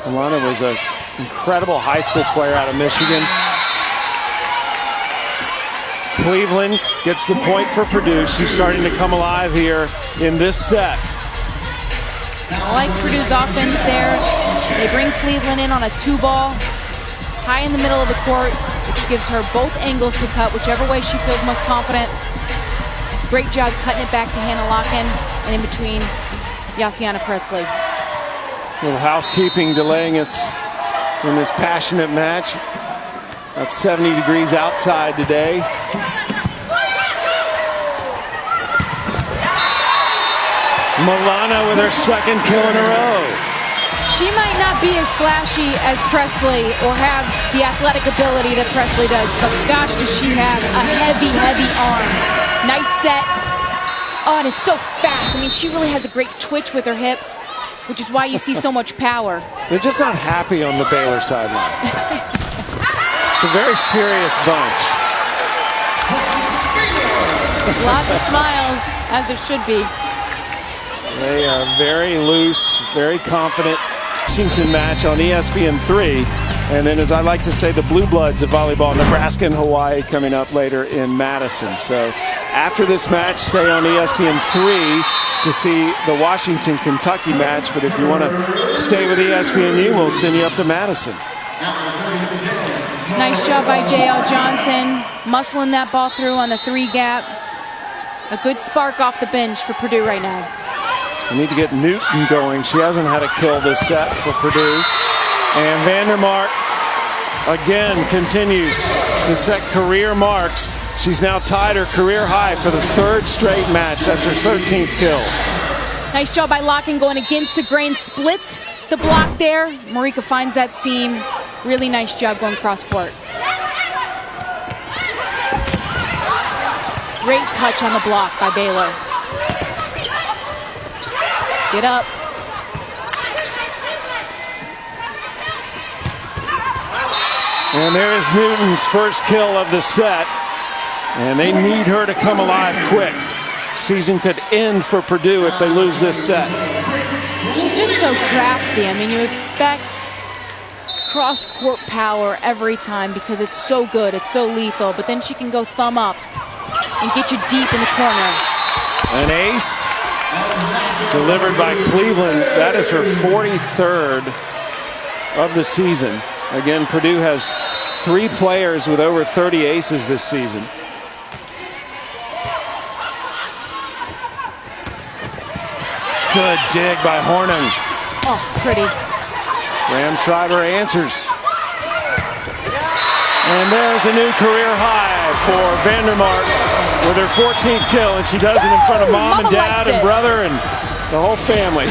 Milana was an incredible high school player out of Michigan. Cleveland gets the point for Purdue. She's starting to come alive here in this set. I like Purdue's offense there. They bring Cleveland in on a 2-ball, high in the middle of the court, which gives her both angles to cut, whichever way she feels most confident. Great job cutting it back to Hannah Locken, and in between, Yassiana Presley. A little housekeeping delaying us in this passionate match. About 70 degrees outside today. Milana with her second kill in a row. She might not be as flashy as Presley or have the athletic ability that Presley does, but gosh, does she have a heavy, heavy arm. Nice set. Oh, and it's so fast. I mean, she really has a great twitch with her hips, which is why you see so much power. They're just not happy on the Baylor sideline. It's a very serious bunch. Lots of smiles, as there should be. They are very loose, very confident. Washington match on ESPN3. And then, as I like to say, the Blue Bloods of volleyball, Nebraska and Hawaii coming up later in Madison. So after this match, stay on ESPN3 to see the Washington-Kentucky match. But if you want to stay with ESPNU, we'll send you up to Madison. Nice job by J.L. Johnson, muscling that ball through on the 3-gap. A good spark off the bench for Purdue right now. We need to get Newton going. She hasn't had a kill this set for Purdue. And Vandermark again continues to set career marks. She's now tied her career high for the 3rd straight match. That's her 13th kill. Nice job by Locken going against the grain, splits the block there. Marika finds that seam. Really nice job going cross court. Great touch on the block by Baylor. Get up. And there is Newton's first kill of the set. And they need her to come alive quick. Season could end for Purdue if they lose this set. She's just so crafty. I mean, you expect cross-court power every time because it's so good, it's so lethal. But then she can go thumb up and get you deep in the corners. An ace delivered by Cleveland. That is her 43rd of the season. Again, Purdue has 3 players with over 30 aces this season. Good dig by Hornung. Oh, pretty. Graham Schreiber answers. And there's a new career high for Vandermark with her 14th kill, and she does it in front of mom and dad and brother and the whole family.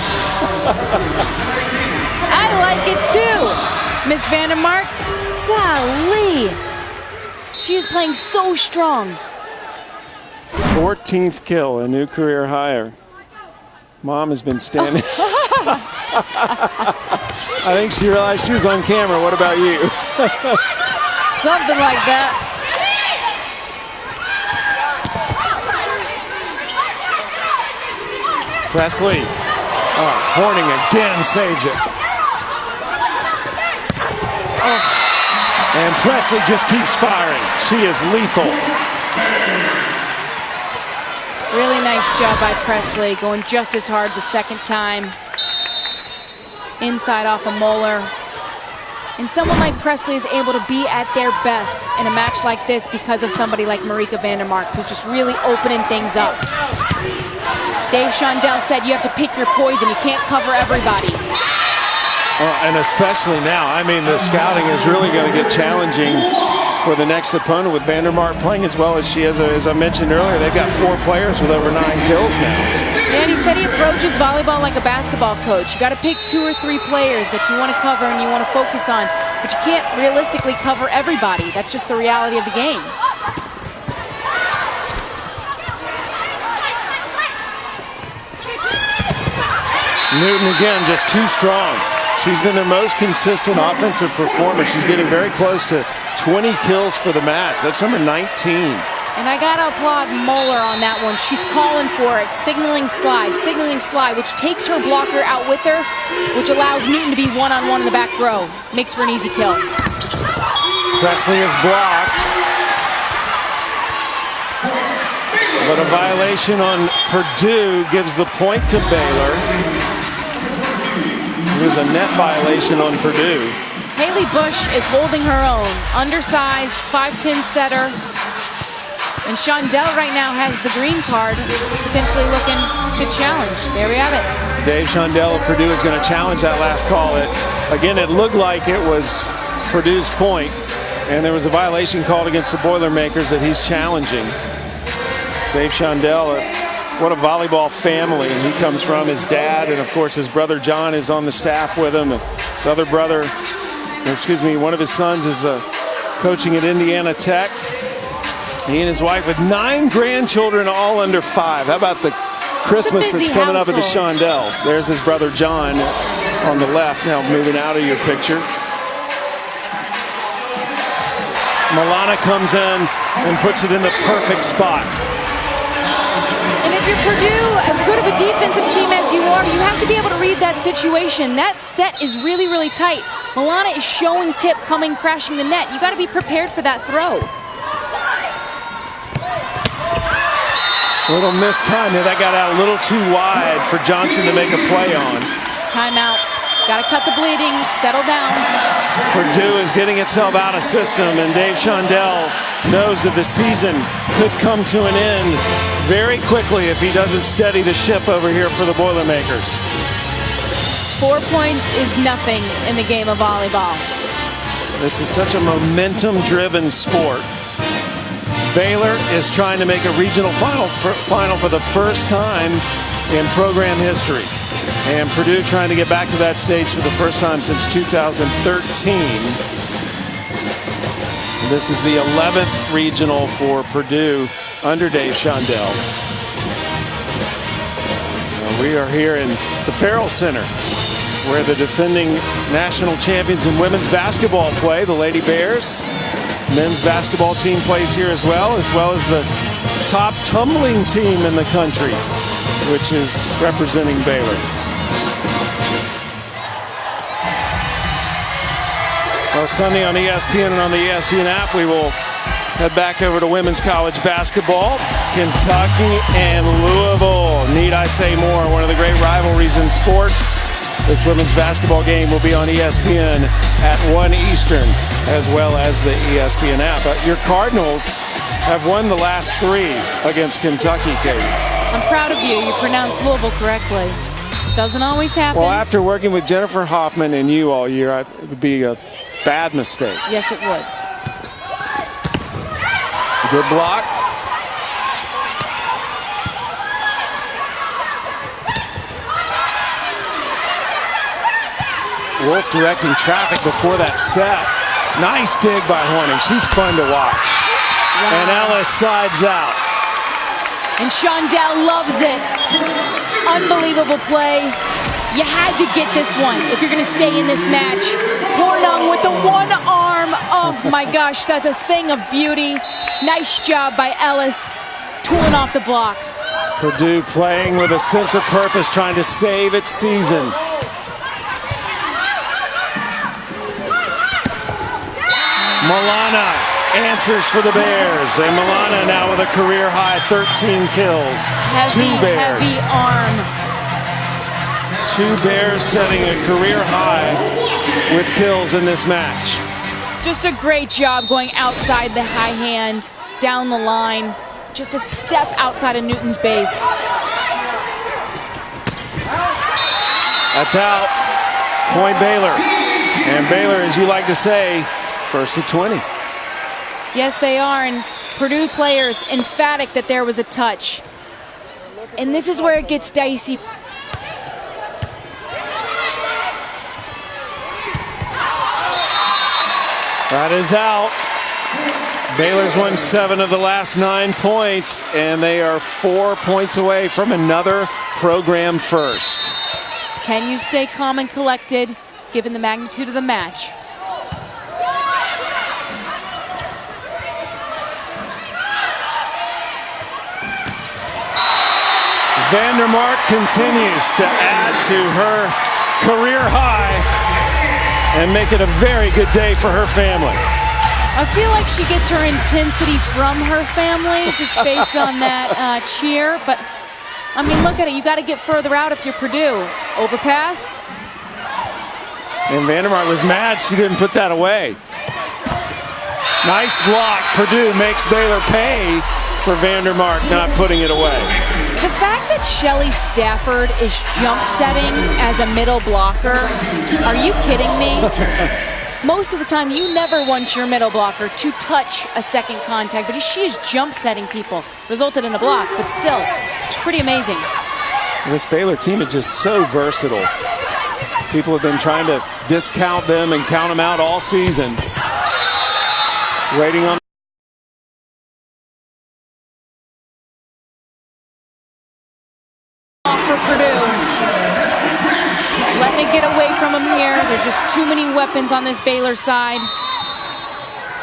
I like it too, Miss Vandermark. Golly. She is playing so strong. 14th kill, a new career higher. Mom has been standing. I think she realized she was on camera. What about you? Something like that. Presley. Oh, Horning again saves it. Oh. And Presley just keeps firing. She is lethal. Really nice job by Presley, going just as hard the second time. Inside off of Moeller. And someone like Presley is able to be at their best in a match like this because of somebody like Marika Vandermark, who's just really opening things up. Dave Shondell said you have to pick your poison. You can't cover everybody. And especially now, I mean, the scouting is really going to get challenging for the next opponent with Vandermark playing as well as she is. As I mentioned earlier, they've got 4 players with over 9 kills now. Yeah, and he said he approaches volleyball like a basketball coach. You got to pick 2 or 3 players that you want to cover and you want to focus on, but you can't realistically cover everybody. That's just the reality of the game. Newton again, just too strong. She's been their most consistent offensive performer. She's getting very close to 20 kills for the match. That's number 19. And I gotta applaud Moeller on that one. She's calling for it, signaling slide, which takes her blocker out with her, which allows Newton to be one-on-one in the back row. Makes for an easy kill. Presley is blocked. But a violation on Purdue gives the point to Baylor. It was a net violation on Purdue. Haley Bush is holding her own. Undersized, 5'10" setter. And Shondell right now has the green card, potentially looking to challenge. There we have it. Dave Shondell of Purdue is going to challenge that last call. Again, it looked like it was Purdue's point, and there was a violation called against the Boilermakers that he's challenging. Dave Shondell, what a volleyball family he comes from. His dad and, of course, his brother John is on the staff with him. His other brother, one of his sons is coaching at Indiana Tech. He and his wife with 9 grandchildren, all under 5. How about the Christmas that's coming up at the Shondells? There's his brother John on the left, now moving out of your picture. Milana comes in and puts it in the perfect spot. And if you're Purdue, as good of a defensive team as you are, you have to be able to read that situation. That set is really, really tight. Milana is showing tip coming, crashing the net. You got to be prepared for that throw. A little missed time here. That got out a little too wide for Johnson to make a play on. Timeout. Got to cut the bleeding, settle down. Purdue is getting itself out of system, and Dave Shondell knows that the season could come to an end very quickly if he doesn't steady the ship over here for the Boilermakers. 4 points is nothing in the game of volleyball. This is such a momentum-driven sport. Baylor is trying to make a regional final for the first time in program history. And Purdue trying to get back to that stage for the first time since 2013. This is the 11th regional for Purdue under Dave Shondell. We are here in the Farrell Center, where the defending national champions in women's basketball play. The Lady Bears men's basketball team plays here as well as the top tumbling team in the country, which is representing Baylor. Well, Sunday on ESPN and on the ESPN app, we will head back over to women's college basketball. Kentucky and Louisville. Need I say more? One of the great rivalries in sports. This women's basketball game will be on ESPN at 1 Eastern, as well as the ESPN app. But your Cardinals have won the last 3 against Kentucky, Katie. I'm proud of you. You pronounced Louisville correctly. Doesn't always happen. Well, after working with Jennifer Hoffman and you all year, it would be a bad mistake. Yes, it would. Good block. Wolf directing traffic before that set. Nice dig by Horning. She's fun to watch. And Ellis sides out. And Shondell loves it. Unbelievable play. You had to get this one if you're going to stay in this match. Hornung with the one arm. Oh my gosh, that's a thing of beauty. Nice job by Ellis, tooling off the block. Purdue playing with a sense of purpose, trying to save its season. Milana answers for the Bears, and Milana now with a career-high 13 kills. Heavy arm. Two Bears setting a career-high with kills in this match. Just a great job going outside the high hand, down the line. Just a step outside of Newton's base. That's out. Point Baylor. And Baylor, as you like to say, first to 20. Yes, they are. And Purdue players emphatic that there was a touch. And this is where it gets dicey. That is out. Baylor's won 7 of the last 9 points, and they are 4 points away from another program first. Can you stay calm and collected, given the magnitude of the match? Vandermark continues to add to her career high and make it a very good day for her family. I feel like she gets her intensity from her family just based on that cheer. But, I mean, look at it. You got to get further out if you're Purdue. Overpass. And Vandermark was mad she didn't put that away. Nice block. Purdue makes Baylor pay for Vandermark not putting it away. The fact that Shelly Stafford is jump setting as a middle blocker, are you kidding me? Most of the time, you never want your middle blocker to touch a second contact, but she is jump setting people. Resulted in a block, but still, pretty amazing. This Baylor team is just so versatile. People have been trying to discount them and count them out all season. Waiting on for Purdue. Letting it get away from them here. There's just too many weapons on this Baylor side.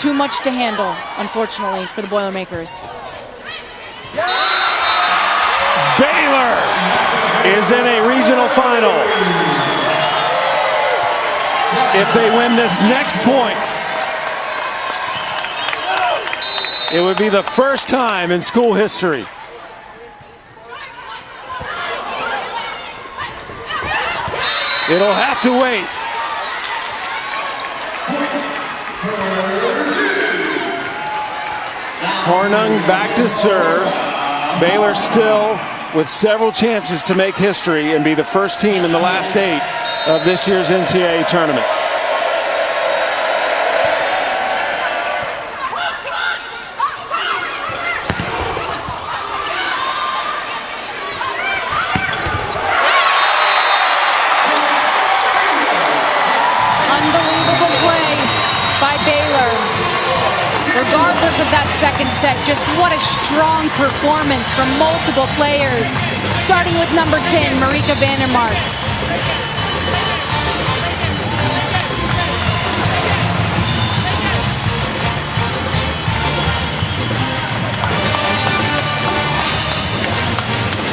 Too much to handle, unfortunately, for the Boilermakers. Baylor is in a regional final. If they win this next point, it would be the first time in school history. It'll have to wait. Hornung back to serve. Baylor still with several chances to make history and be the first team in the last 8 of this year's NCAA tournament. Regardless of that second set, just what a strong performance from multiple players. Starting with number 10, Marika Vandermark.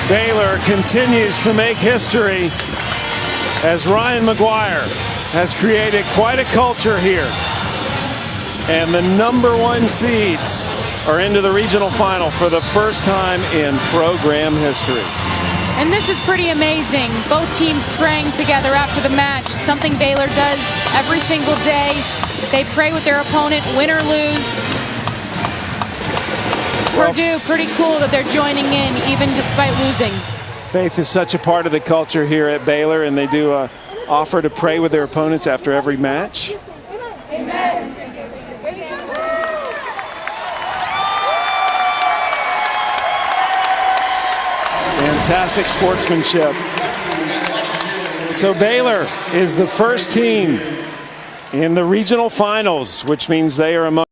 Baylor continues to make history as Ryan McGuire has created quite a culture here. And the number 1 seeds are into the regional final for the first time in program history. And this is pretty amazing. Both teams praying together after the match. It's something Baylor does every single day. They pray with their opponent, win or lose. Well, Purdue, pretty cool that they're joining in even despite losing. Faith is such a part of the culture here at Baylor, and they do offer to pray with their opponents after every match. Amen. Fantastic sportsmanship. So Baylor is the first team in the regional finals, which means they are among